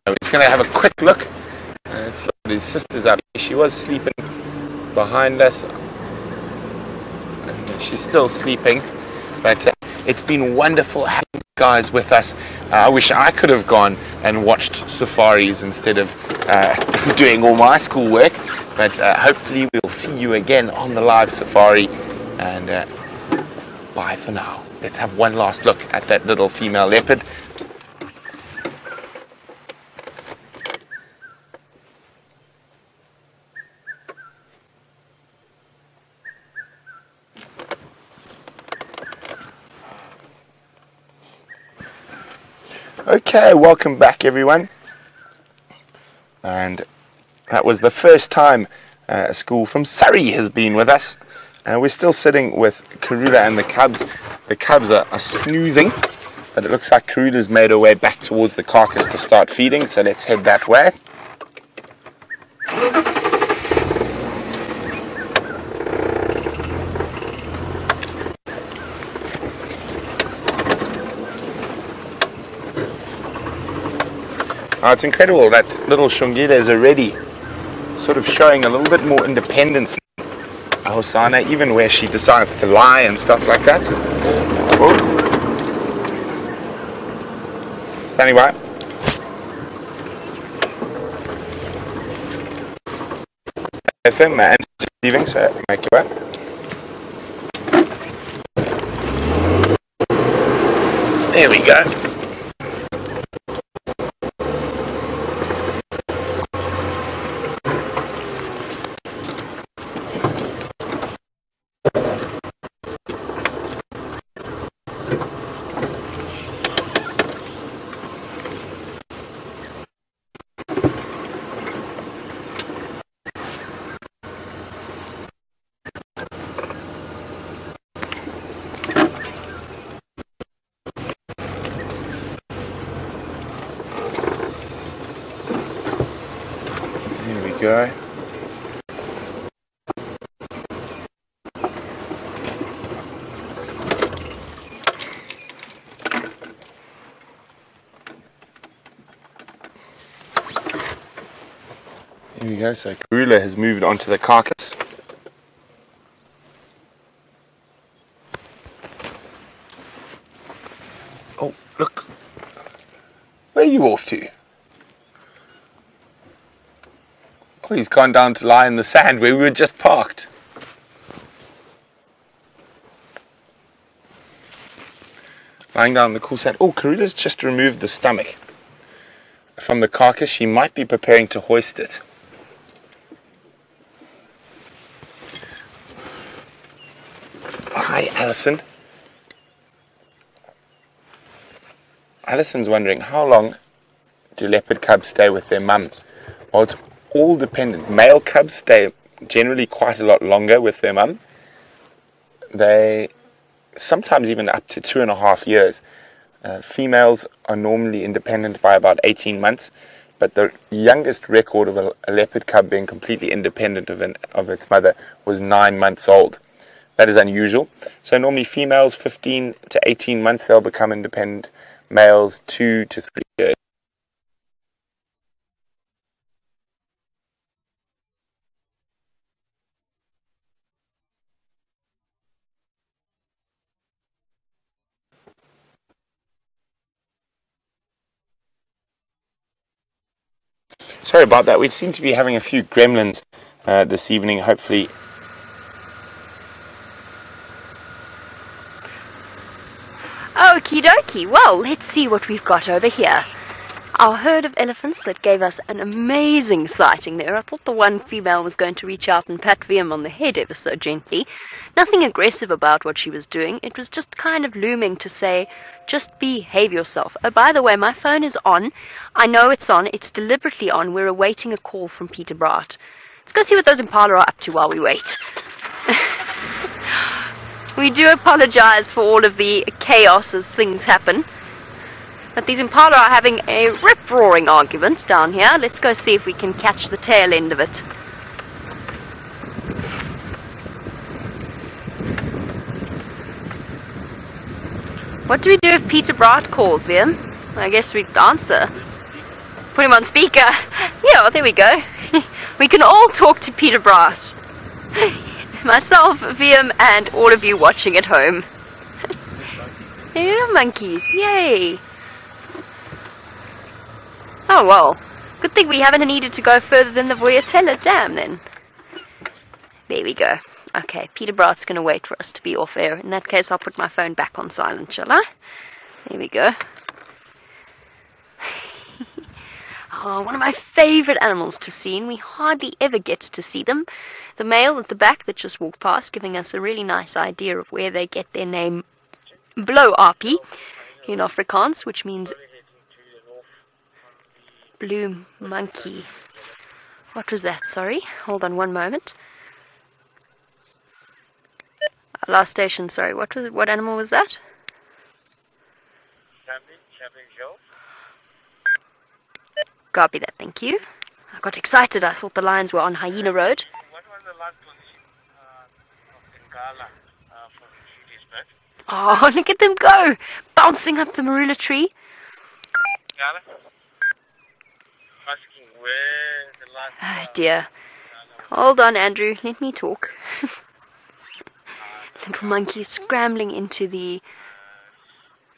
We're just going to have a quick look. See what his sister's up. She was sleeping behind us. And she's still sleeping. But it's been wonderful having you guys with us. I wish I could have gone and watched safaris instead of doing all my schoolwork. But hopefully we'll see you again on the live safari. And bye for now. Let's have one last look at that little female leopard. Okay, welcome back everyone. And that was the first time a school from Surrey has been with us. We're still sitting with Karula and the Cubs. The Cubs are snoozing, but it looks like Karula's made her way back towards the carcass to start feeding, so let's head that way. Oh, it's incredible that little Shungile is already sort of showing a little bit more independence. Hosana, even where she decides to lie and stuff like that. Oh. Standing by. FM and leaving, so make you up. There we go. Go. Here we go, so Karula has moved onto the carcass. Oh, look. Where are you off to? Oh, he's gone down to lie in the sand where we were just parked. Lying down in the cool sand. Oh, Karula's just removed the stomach from the carcass. She might be preparing to hoist it. Hi, Alison. Alison's wondering, how long do leopard cubs stay with their mum? Well, it's all dependent. Male cubs stay generally quite a lot longer with their mum. They sometimes even up to 2.5 years. Females are normally independent by about 18 months, but the youngest record of a leopard cub being completely independent of its mother was 9 months old. That is unusual. So normally females 15 to 18 months they'll become independent. Males 2 to 3 years. Sorry about that. We seem to be having a few gremlins this evening. Hopefully. Okie dokie. Well, let's see what we've got over here. Our herd of elephants that gave us an amazing sighting there. I thought the one female was going to reach out and pat VM on the head ever so gently. Nothing aggressive about what she was doing. It was just kind of looming to say, just behave yourself. Oh, by the way, my phone is on. I know it's on. It's deliberately on. We're awaiting a call from Peter Bart. Let's go see what those Impala are up to while we wait. We do apologize for all of the chaos as things happen. But these Impala are having a rip-roaring argument down here. Let's go see if we can catch the tail end of it. What do we do if Peter Bart calls, Liam? I guess we'd answer. Put him on speaker. Yeah, there we go. We can all talk to Peter Bart. Myself, VM, and all of you watching at home. Yeah, monkeys. Yay. Oh, well. Good thing we haven't needed to go further than the Voyatella Dam, then. There we go. Okay, Peter Bart's going to wait for us to be off air. In that case, I'll put my phone back on silent, shall I? There we go. Oh, one of my favourite animals to see, and we hardly ever get to see them. The male at the back that just walked past, giving us a really nice idea of where they get their name, Blauw Aapie, in Afrikaans, which means blue monkey. What was that? Sorry. Hold on one moment. Last station, sorry. What animal was that? Copy that, thank you. I got excited. I thought the lines were on Hyena Road. What was the last one? For City's bird. Oh, look at them go! Bouncing up the marula tree. where the last... Ah, dear. Hold on, Andrew. Let me talk. Little monkey scrambling into the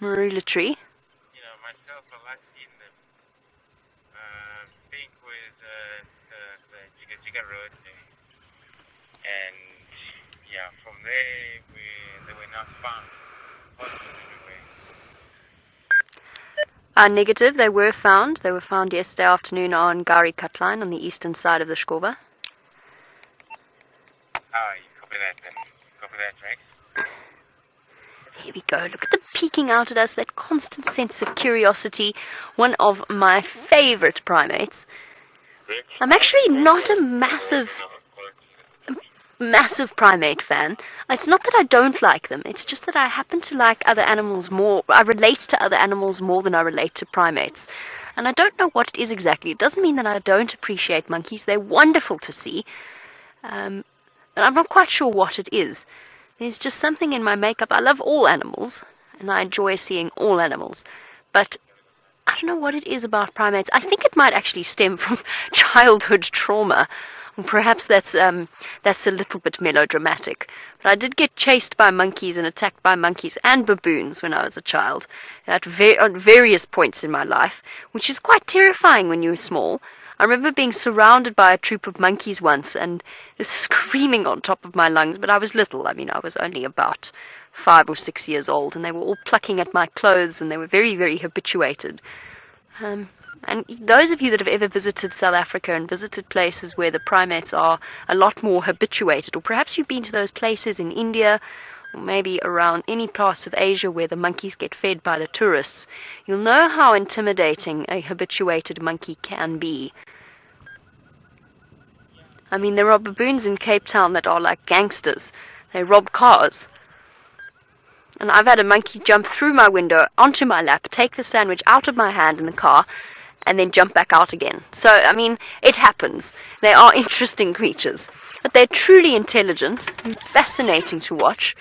marula tree. You know, myself, I like seeing them. Think with the Jigga Road there. And yeah, from there they were not found. Negative, they were found. They were found yesterday afternoon on Gari Cutline on the eastern side of the Shkova. You copy that then. Copy that, Rex. Here we go. Look at them peeking out at us, that constant sense of curiosity. One of my favorite primates. I'm actually not a massive primate fan. It's not that I don't like them, it's just that I happen to like other animals more. I relate to other animals more than I relate to primates. And I don't know what it is exactly. It doesn't mean that I don't appreciate monkeys. They're wonderful to see. And I'm not quite sure what it is. There's just something in my makeup. I love all animals, and I enjoy seeing all animals. But I don't know what it is about primates. I think it might actually stem from childhood trauma. Perhaps that's a little bit melodramatic. But I did get chased by monkeys and attacked by monkeys and baboons when I was a child on various points in my life, which is quite terrifying when you're small. I remember being surrounded by a troop of monkeys once and screaming on top of my lungs, but I was little. I mean, I was only about 5 or 6 years old, and they were all plucking at my clothes, and they were very, very habituated. And those of you that have ever visited South Africa and visited places where the primates are a lot more habituated, or perhaps you've been to those places in India, or maybe around any parts of Asia where the monkeys get fed by the tourists, you'll know how intimidating a habituated monkey can be. I mean, there are baboons in Cape Town that are like gangsters. They rob cars. And I've had a monkey jump through my window onto my lap, take the sandwich out of my hand in the car, and then jump back out again. So, I mean, it happens. They are interesting creatures. But they're truly intelligent and fascinating to watch.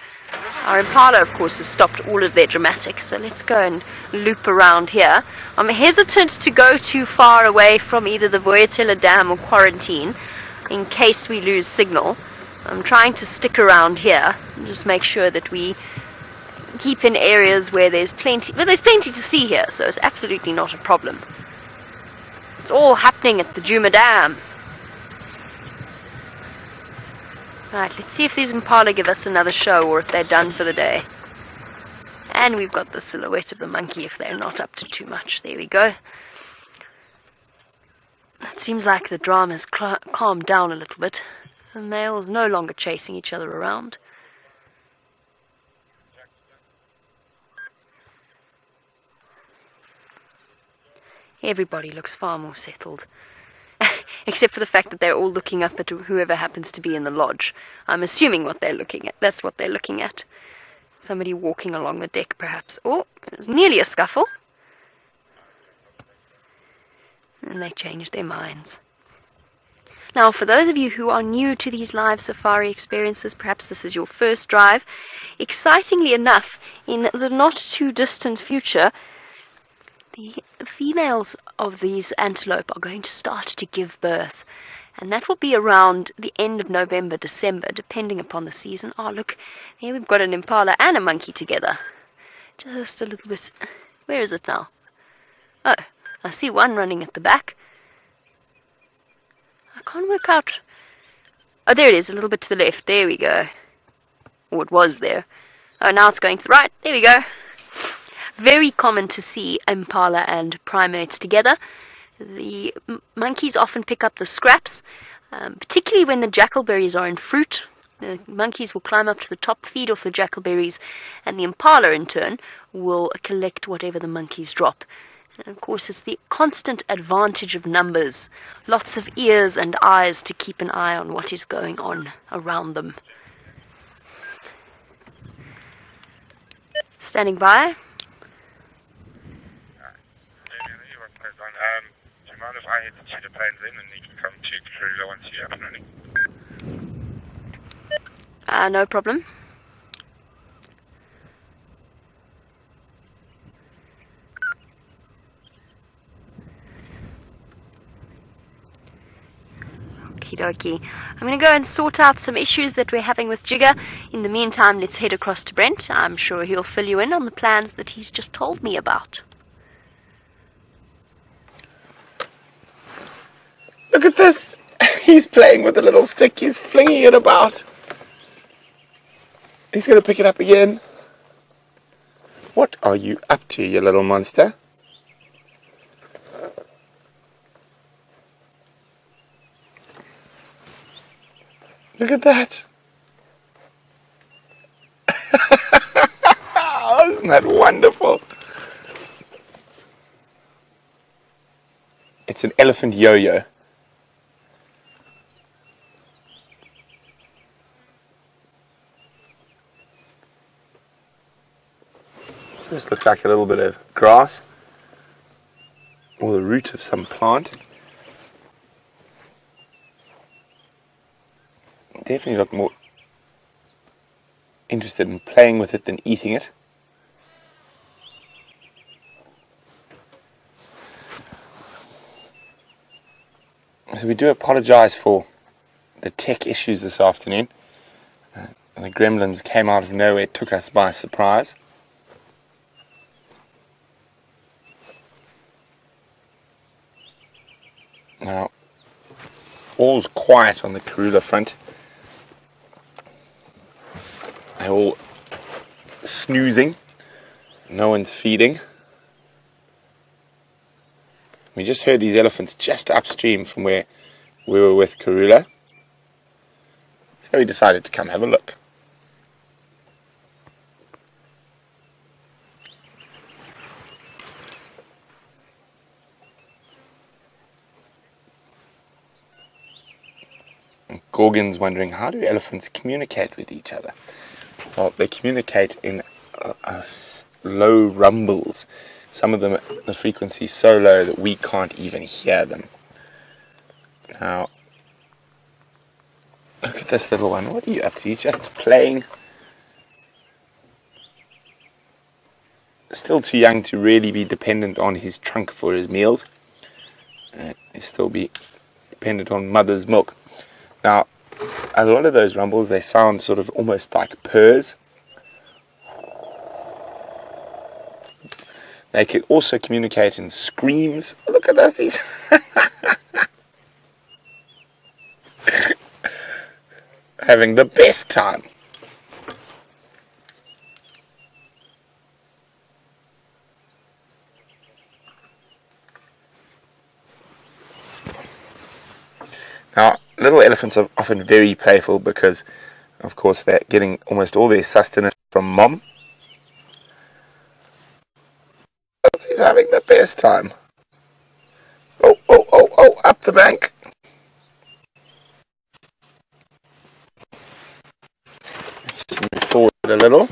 Our Impala, of course, have stopped all of their dramatics, so let's go and loop around here. I'm hesitant to go too far away from either the Voyatella Dam or quarantine, in case we lose signal. I'm trying to stick around here and just make sure that we keep in areas where there's plenty to see here, so it's absolutely not a problem. It's all happening at the Djuma Dam. Right, let's see if these Impala give us another show or if they're done for the day. And we've got the silhouette of the monkey if they're not up to too much. There we go. It seems like the drama's calmed down a little bit. The males no longer chasing each other around. Everybody looks far more settled. Except for the fact that they're all looking up at whoever happens to be in the lodge. I'm assuming what they're looking at. That's what they're looking at. Somebody walking along the deck, perhaps. Oh, it was nearly a scuffle. And they changed their minds. Now, for those of you who are new to these live safari experiences, perhaps this is your first drive, excitingly enough, in the not-too-distant future, the females of these antelope are going to start to give birth. And that will be around the end of November, December, depending upon the season. Oh, look, here we've got an Impala and a monkey together. Just a little bit. Where is it now? Oh, I see one running at the back. I can't work out. Oh, there it is, a little bit to the left. There we go. Or it was there. Oh, now it's going to the right. There we go. Very common to see Impala and primates together. The monkeys often pick up the scraps, particularly when the jackalberries are in fruit. The monkeys will climb up to the top, feed off the jackalberries, and the Impala, in turn, will collect whatever the monkeys drop. And of course, it's the constant advantage of numbers. Lots of ears and eyes to keep an eye on what is going on around them. Standing by. Do you mind if I hit the Cheetah planes in and you can come to Karula once you're up and running? No problem. Okie dokie. I'm going to go and sort out some issues that we're having with Jigger. In the meantime, let's head across to Brent. I'm sure he'll fill you in on the plans that he's just told me about. Look at this! He's playing with a little stick. He's flinging it about. He's going to pick it up again. What are you up to, you little monster? Look at that. Oh, isn't that wonderful? It's an elephant yo-yo. So this looks like a little bit of grass or the root of some plant. Definitely look more interested in playing with it than eating it. So we do apologize for the tech issues this afternoon. The gremlins came out of nowhere, took us by surprise. Now, all's quiet on the Karula front. They're all snoozing. No one's feeding. We just heard these elephants just upstream from where we were with Karula. So we decided to come have a look. And Gorgon's wondering, how do elephants communicate with each other? Well, they communicate in low rumbles. Some of them, the frequency is so low that we can't even hear them. Now, look at this little one. What are you up to? He's just playing. Still too young to really be dependent on his trunk for his meals. He'll still be dependent on mother's milk. Now, a lot of those rumbles, they sound sort of almost like purrs. They can also communicate in screams. Look at this, he's having the best time. Now, little elephants are often very playful because, of course, they're getting almost all their sustenance from mom. He's having the best time. Oh, oh, oh, oh, up the bank. Let's just move forward a little.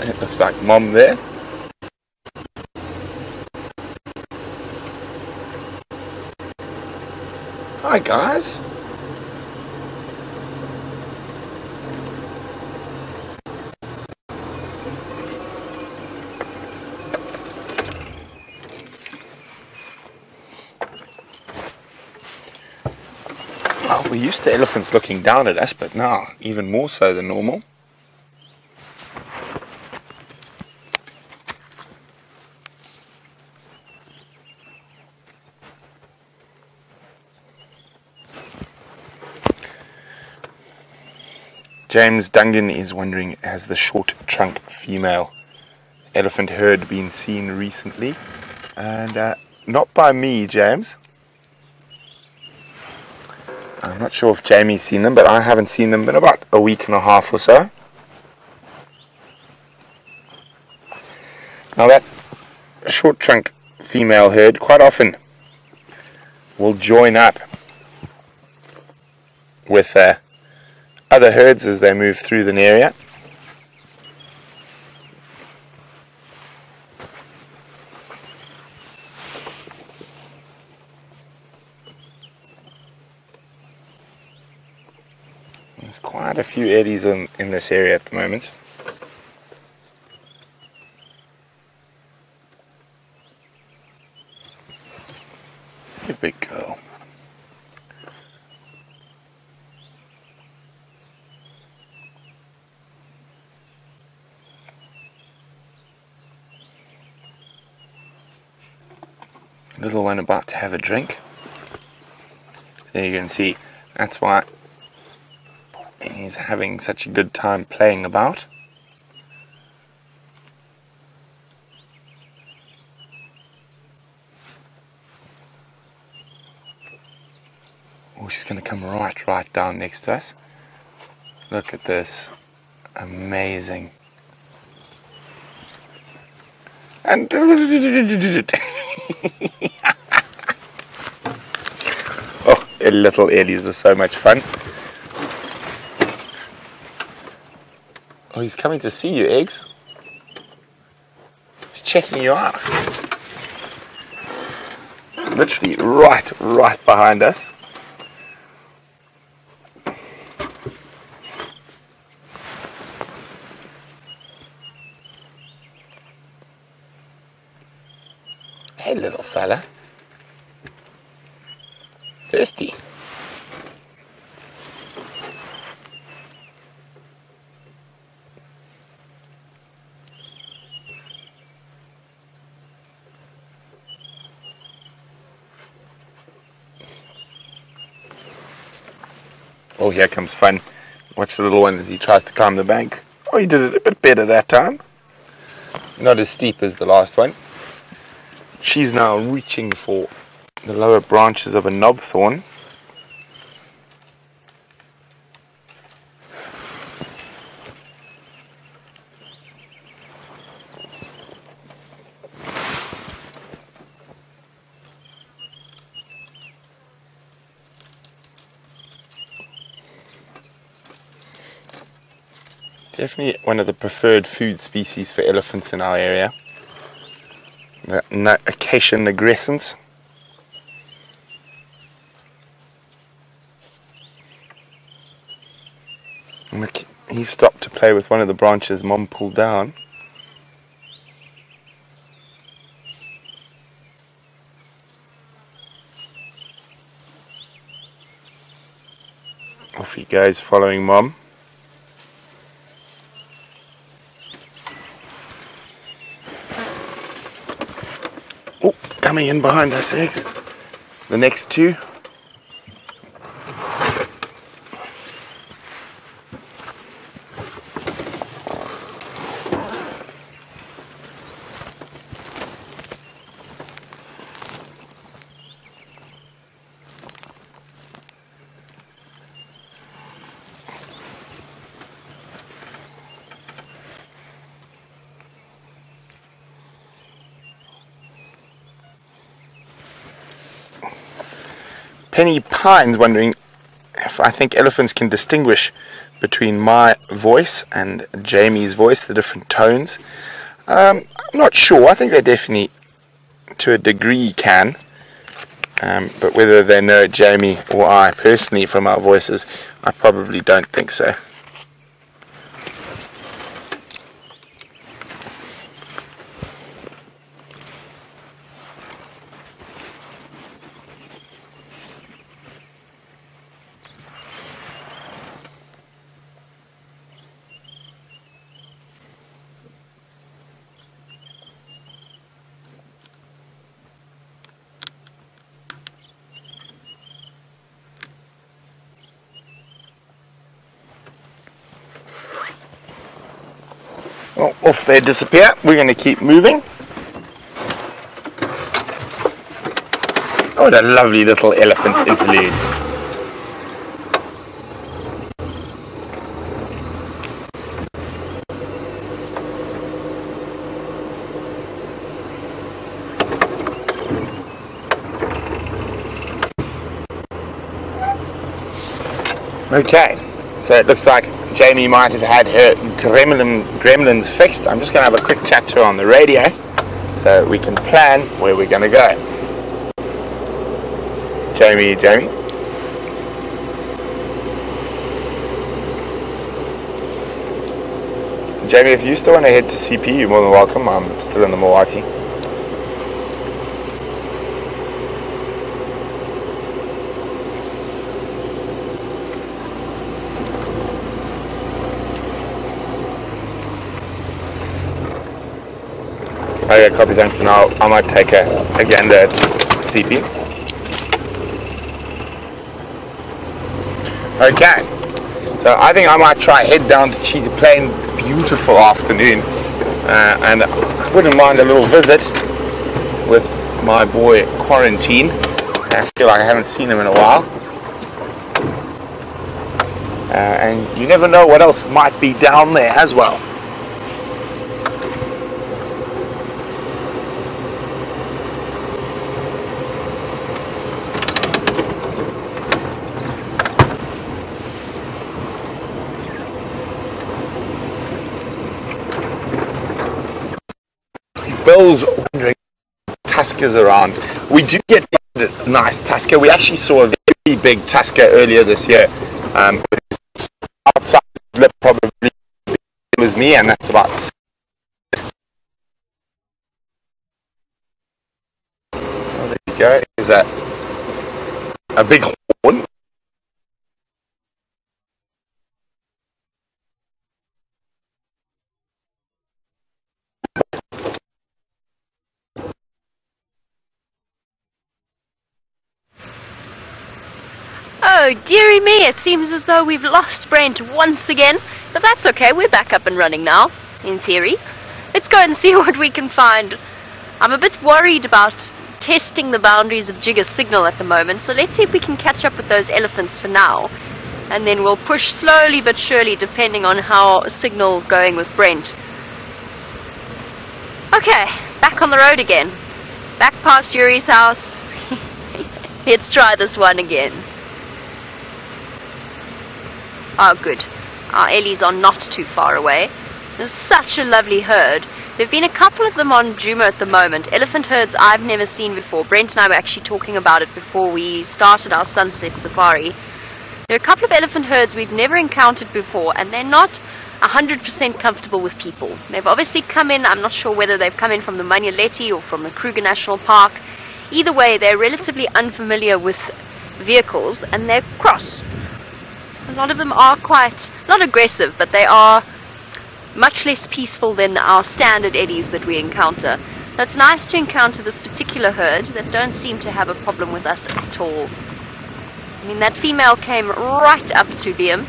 It looks like mom there. Hi, guys. Well, we're used to elephants looking down at us, but now even more so than normal. James Dungan is wondering, has the short trunk female elephant herd been seen recently? And not by me, James. I'm not sure if Jamie's seen them, but I haven't seen them in about a week and a half or so. Now that short trunk female herd quite often will join up with other herds as they move through the area. There's quite a few eddies in this area at the moment. Good big girl. Little one about to have a drink. There you can see, that's why he's having such a good time playing about. Oh, she's going to come right down next to us. Look at this. Amazing. And oh, little Ellies are so much fun. Oh, he's coming to see you, Eggs. He's checking you out. Literally right behind us. Hey, little fella. Thirsty. Oh, here comes fun. Watch the little one as he tries to climb the bank. Oh, he did it a bit better that time. Not as steep as the last one. She's now reaching for the lower branches of a knobthorn. Definitely one of the preferred food species for elephants in our area. The Acacia nigrescens. And look, he stopped to play with one of the branches Mom pulled down. Off he goes, following Mom. Oh, coming in behind us, Eggs. The next two. Penny Pine's wondering if I think elephants can distinguish between my voice and Jamie's voice, the different tones. I'm not sure. I think they definitely, to a degree, can. But whether they know Jamie or I personally from our voices, I probably don't think so. Well, off they disappear. We're going to keep moving. Oh, what a lovely little elephant interlude. Okay, so it looks like Jamie might have had her gremlins fixed. I'm just going to have a quick chat to her on the radio so we can plan where we're going to go. Jamie. Jamie, if you still want to head to CP, you're more than welcome. I'm still in the Moati. Okay, copy, thanks. And I might take a gander at CP. Okay, so I think I might try head down to Cheetah Plains. It's a beautiful afternoon, and I wouldn't mind a little visit with my boy Quarantine. I feel like I haven't seen him in a while. And you never know what else might be down there as well. Bill's wondering tuskers around. We do get a nice tusker. We actually saw a very big tusker earlier this year. Outside lip probably was me, and that's about. Oh, there you go. Is that a big horn? Oh, dearie me, it seems as though we've lost Brent once again, but that's okay, we're back up and running now, in theory. Let's go and see what we can find. I'm a bit worried about testing the boundaries of Jigger's signal at the moment, so let's see if we can catch up with those elephants for now, and then we'll push slowly but surely depending on how signal's going with Brent. Okay, back on the road again. Back past Yuri's house. Let's try this one again. Oh, good. Our Ellies are not too far away. There's such a lovely herd. There have been a couple of them on Djuma at the moment. Elephant herds I've never seen before. Brent and I were actually talking about it before we started our sunset safari. There are a couple of elephant herds we've never encountered before, and they're not 100% comfortable with people. They've obviously come in, I'm not sure whether they've come in from the Manyaleti or from the Kruger National Park. Either way, they're relatively unfamiliar with vehicles, and they're cross. A lot of them are quite, not aggressive, but they are much less peaceful than our standard Ellies that we encounter. So it's nice to encounter this particular herd that don't seem to have a problem with us at all. I mean, that female came right up to Liam,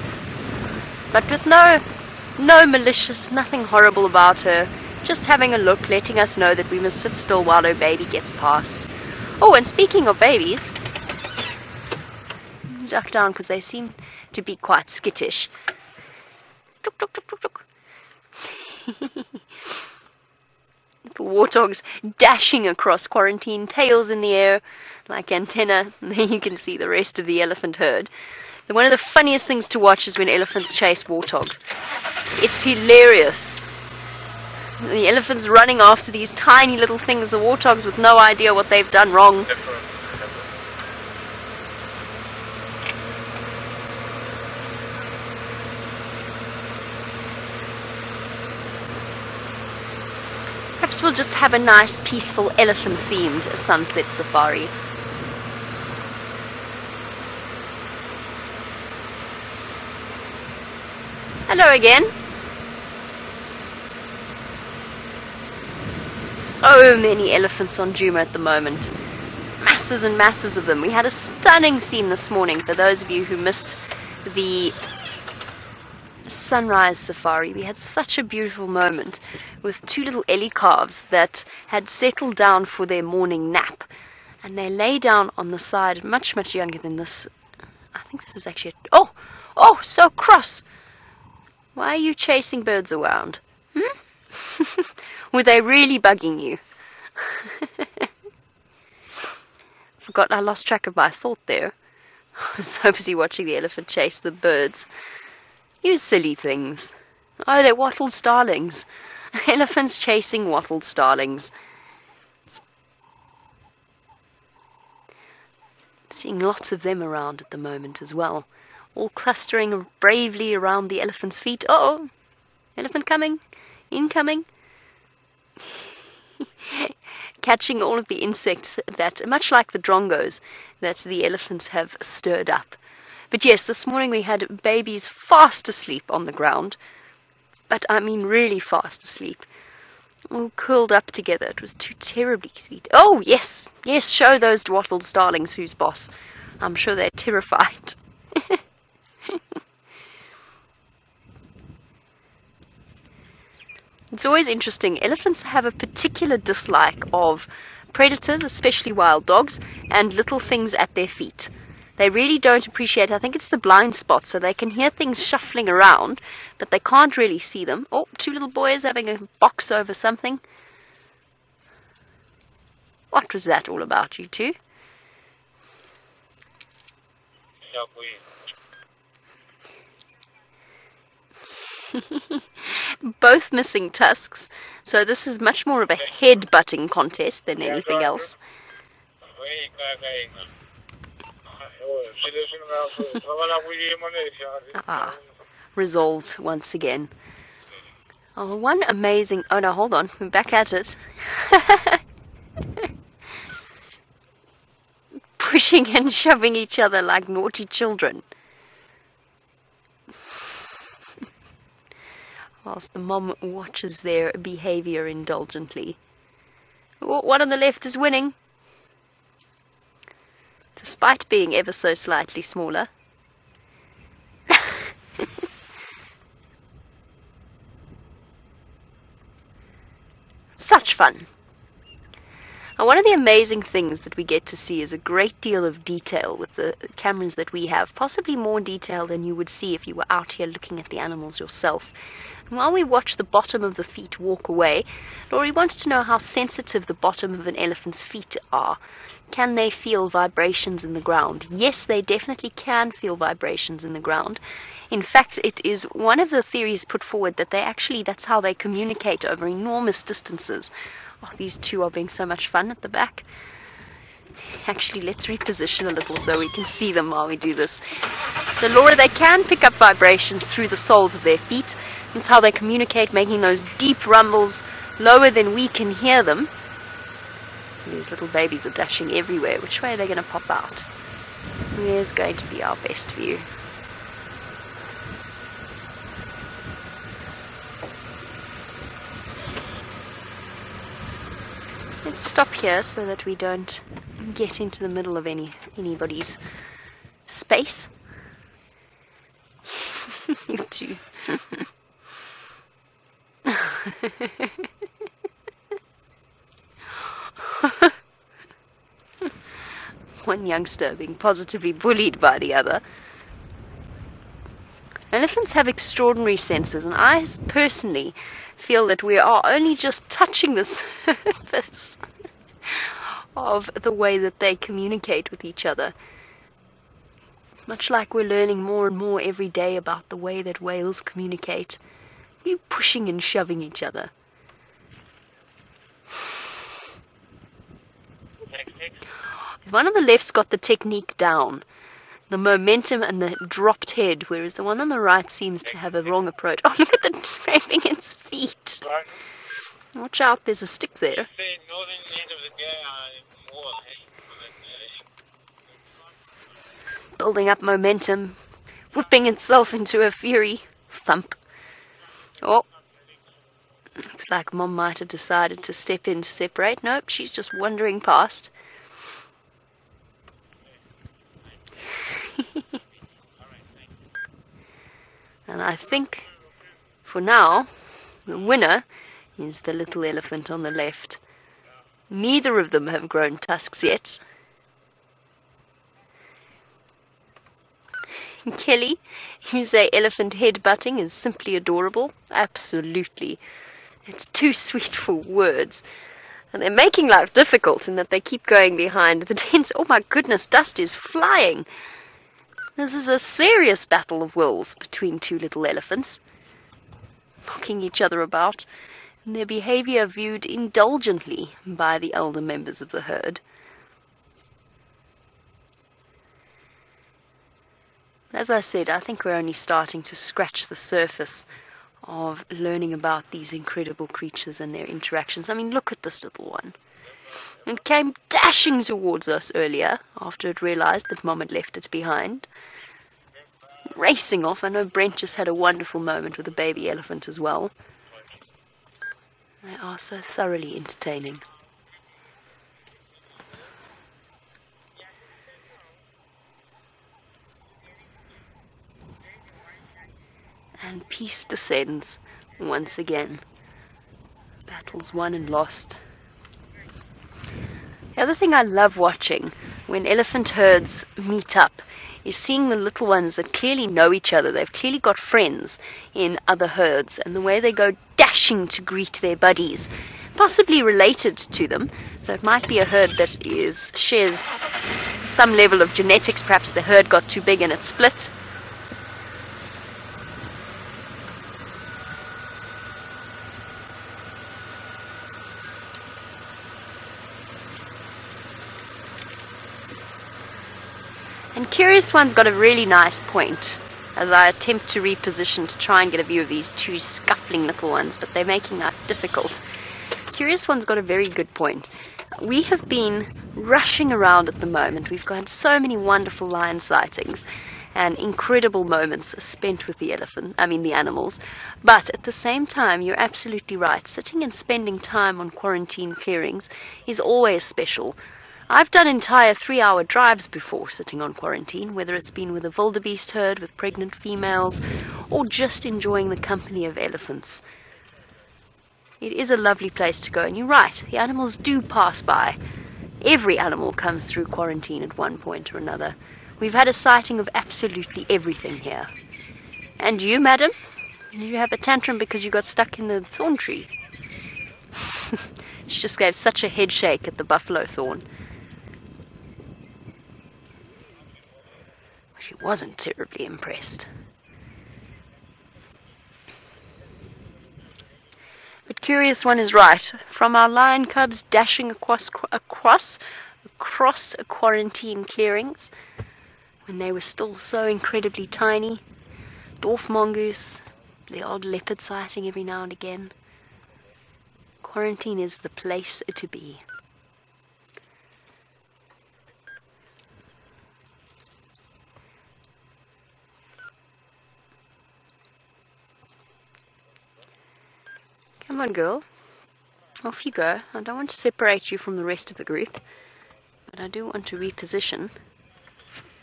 but with no malicious, nothing horrible about her, just having a look, letting us know that we must sit still while her baby gets past. Oh, and speaking of babies, duck down because they seem to be quite skittish. Tuk, tuk, tuk, tuk, tuk. Little warthogs dashing across Quarantine, tails in the air like antenna. And there you can see the rest of the elephant herd. And one of the funniest things to watch is when elephants chase warthogs. It's hilarious. The elephants running after these tiny little things, the warthogs with no idea what they've done wrong. Perhaps we'll just have a nice, peaceful, elephant-themed sunset safari. Hello again. So many elephants on Djuma at the moment. Masses and masses of them. We had a stunning scene this morning for those of you who missed the sunrise safari. We had such a beautiful moment with two little Ellie calves that had settled down for their morning nap, and they lay down on the side, much younger than this. I think this is actually oh so cross. Why are you chasing birds around? Were they really bugging you? Forgot, I lost track of my thought there. I was so busy watching the elephant chase the birds. You silly things. Oh, they're wattled starlings. Elephants chasing wattled starlings. Seeing lots of them around at the moment as well. All clustering bravely around the elephant's feet. Uh-oh! Elephant coming. Incoming. Catching all of the insects that, much like the drongos, that the elephants have stirred up. But yes, this morning we had babies fast asleep on the ground. But I mean really fast asleep. all curled up together. It was too terribly sweet. Oh, yes, yes, show those dwattled starlings who's boss. I'm sure they're terrified. It's always interesting. Elephants have a particular dislike of predators, especially wild dogs, and little things at their feet. They really don't appreciate, I think it's the blind spot, so they can hear things shuffling around, but they can't really see them. Oh, two little boys having a box over something. What was that all about, you two? Both missing tusks, so this is much more of a head-butting contest than anything else. Resolved once again. Oh, one amazing... Oh no, hold on, we're back at it. Pushing and shoving each other like naughty children. Whilst the mom watches their behavior indulgently. Oh, one on the left is winning. Despite being ever so slightly smaller. Such fun. Now, one of the amazing things that we get to see is a great deal of detail with the cameras that we have, possibly more detail than you would see if you were out here looking at the animals yourself. And while we watch the bottom of the feet walk away, Laurie wants to know how sensitive the bottom of an elephant's feet are. Can they feel vibrations in the ground? Yes, they definitely can feel vibrations in the ground. In fact, it is one of the theories put forward that that's how they communicate over enormous distances. Oh, these two are being so much fun at the back. Actually, let's reposition a little so we can see them while we do this. So, Laura, they can pick up vibrations through the soles of their feet. That's how they communicate, making those deep rumbles lower than we can hear them. These little babies are dashing everywhere. Which way are they going to pop out? Here's going to be our best view. Let's stop here so that we don't get into the middle of anybody's space. You two. One youngster being positively bullied by the other. Elephants have extraordinary senses, and I personally feel that we are only just touching the surface of the way that they communicate with each other. Much like we're learning more and more every day about the way that whales communicate. We're pushing and shoving each other. One on the left's got the technique down. The momentum and the dropped head, whereas the one on the right seems to have a wrong approach. Oh, look at the scraping its feet. Watch out, there's a stick there. Building up momentum, whipping itself into a fury. Thump. Oh. Looks like Mom might have decided to step in to separate. Nope, she's just wandering past. And I think, for now, the winner is the little elephant on the left. Neither of them have grown tusks yet. Kelly, you say elephant head-butting is simply adorable? Absolutely. It's too sweet for words. And they're making life difficult in that they keep going behind the tents. Oh my goodness, dust is flying. This is a serious battle of wills between two little elephants, knocking each other about, and their behavior viewed indulgently by the elder members of the herd. As I said, I think we're only starting to scratch the surface of learning about these incredible creatures and their interactions. I mean, look at this little one. It came dashing towards us earlier after it realized that Mom had left it behind. Racing off. I know Brent just had a wonderful moment with a baby elephant as well. They are so thoroughly entertaining. And peace descends once again. Battles won and lost. The other thing I love watching when elephant herds meet up is seeing the little ones that clearly know each other. They've clearly got friends in other herds, and the way they go dashing to greet their buddies, possibly related to them. So it might be a herd that shares some level of genetics. Perhaps the herd got too big and it split. And Curious One's got a really nice point as I attempt to reposition to try and get a view of these two scuffling little ones, but they're making life difficult. Curious One's got a very good point. We have been rushing around at the moment. We've got so many wonderful lion sightings and incredible moments spent with the animals. But at the same time, you're absolutely right. Sitting and spending time on quarantine clearings is always special. I've done entire 3-hour drives before sitting on quarantine, whether it's been with a wildebeest herd, with pregnant females, or just enjoying the company of elephants. It is a lovely place to go, and you're right, the animals do pass by. Every animal comes through quarantine at one point or another. We've had a sighting of absolutely everything here. And you, madam? You have a tantrum because you got stuck in the thorn tree. She just gave such a head shake at the buffalo thorn. She wasn't terribly impressed. But Curious One is right. From our lion cubs dashing across quarantine clearings, when they were still so incredibly tiny, dwarf mongoose, the odd leopard sighting every now and again. Quarantine is the place to be. Come on, girl. Off you go. I don't want to separate you from the rest of the group, but I do want to reposition.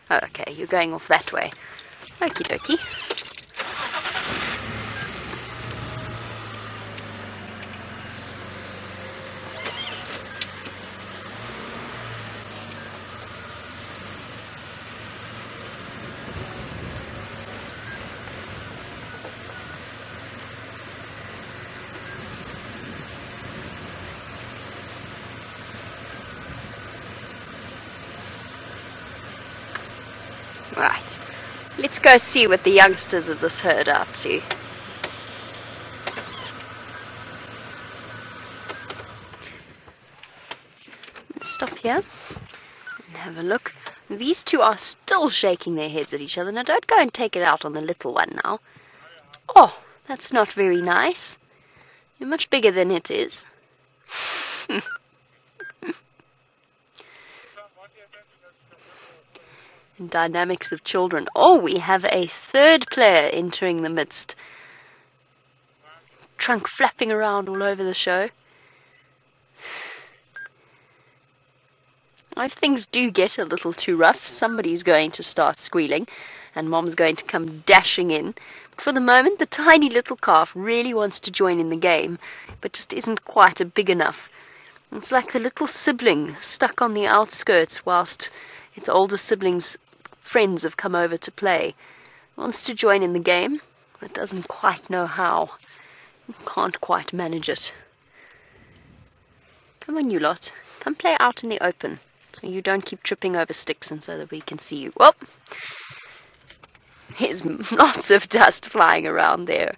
Oh, okay, you're going off that way. Okie dokie. Right, let's go see what the youngsters of this herd are up to. Let's stop here and have a look. These two are still shaking their heads at each other. Now don't go and take it out on the little one now. Oh, that's not very nice. You're much bigger than it is. And dynamics of children. Oh, we have a third player entering the midst. Trunk flapping around all over the show. If things do get a little too rough, somebody's going to start squealing, and Mom's going to come dashing in. But for the moment, the tiny little calf really wants to join in the game, but just isn't quite big enough. It's like the little sibling stuck on the outskirts whilst its older siblings' friends have come over to play. Wants to join in the game, but doesn't quite know how. Can't quite manage it. Come on, you lot. Come play out in the open, so you don't keep tripping over sticks and so that we can see you. Well, there's lots of dust flying around there.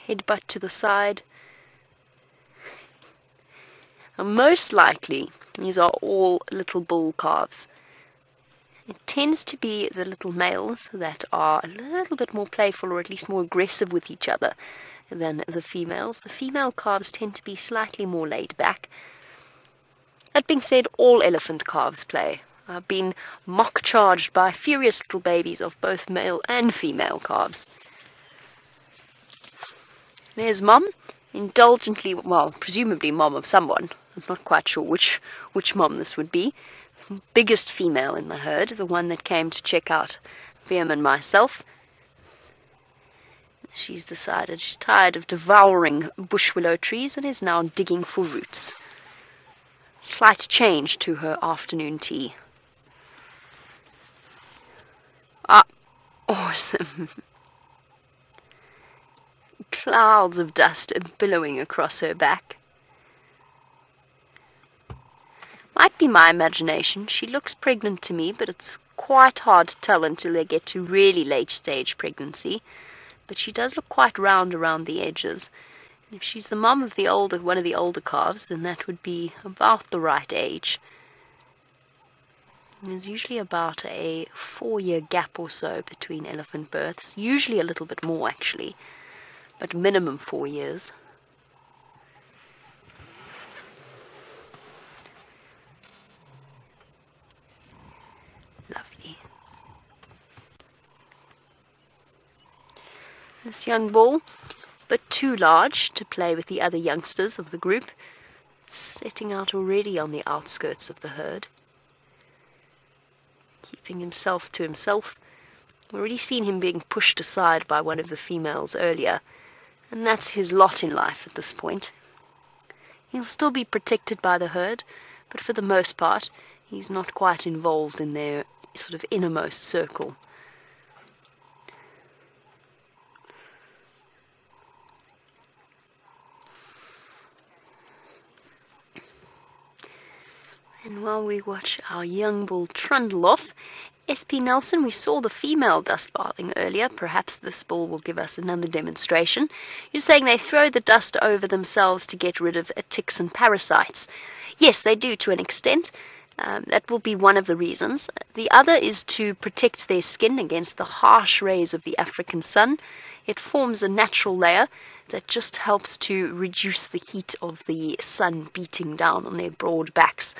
Headbutt to the side. And most likely, these are all little bull calves. It tends to be the little males that are a little bit more playful, or at least more aggressive with each other than the females. The female calves tend to be slightly more laid back. That being said, all elephant calves play. I've been mock-charged by furious little babies of both male and female calves. There's Mom, indulgently, well, presumably Mom of someone. I'm not quite sure which Mom this would be. Biggest female in the herd, the one that came to check out Liam and myself. She's decided she's tired of devouring bush willow trees and is now digging for roots. Slight change to her afternoon tea. Ah, awesome. Clouds of dust are billowing across her back. Might be my imagination. She looks pregnant to me, but it's quite hard to tell until they get to really late stage pregnancy. But she does look quite round around the edges. And if she's the mum of one of the older calves, then that would be about the right age. There's usually about a 4-year gap or so between elephant births, usually a little bit more actually, but minimum 4 years. Lovely. This young bull, but too large to play with the other youngsters of the group, setting out already on the outskirts of the herd. Keeping himself to himself. Already seen him being pushed aside by one of the females earlier, and that's his lot in life at this point. He'll still be protected by the herd, but for the most part, he's not quite involved in their sort of innermost circle. And while we watch our young bull trundle off, SP Nelson, we saw the female dust bathing earlier. Perhaps this bull will give us another demonstration. You're saying they throw the dust over themselves to get rid of ticks and parasites. Yes, they do to an extent. That will be one of the reasons. The other is to protect their skin against the harsh rays of the African sun. It forms a natural layer that just helps to reduce the heat of the sun beating down on their broad backs.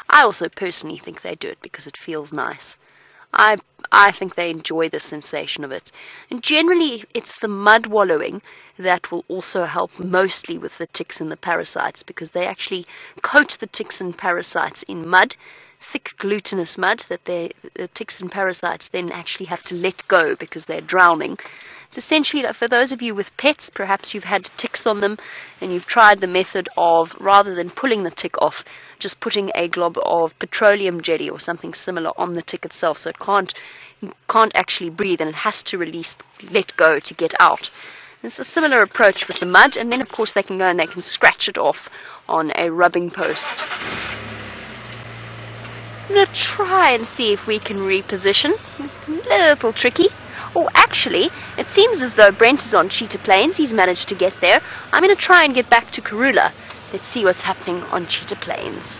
I also personally think they do it because it feels nice. I think they enjoy the sensation of it. And generally, it's the mud wallowing that will also help mostly with the ticks and the parasites, because they actually coat the ticks and parasites in mud, thick glutinous mud that the ticks and parasites then actually have to let go because they're drowning. It's essentially, for those of you with pets, perhaps you've had ticks on them and you've tried the method of, rather than pulling the tick off, just putting a glob of petroleum jelly or something similar on the tick itself, so it can't actually breathe and it has to let go to get out. It's a similar approach with the mud, and then of course they can go and they can scratch it off on a rubbing post. I'm going to try and see if we can reposition. A little tricky. Oh, actually, it seems as though Brent is on Cheetah Plains. He's managed to get there. I'm going to try and get back to Karula. Let's see what's happening on Cheetah Plains.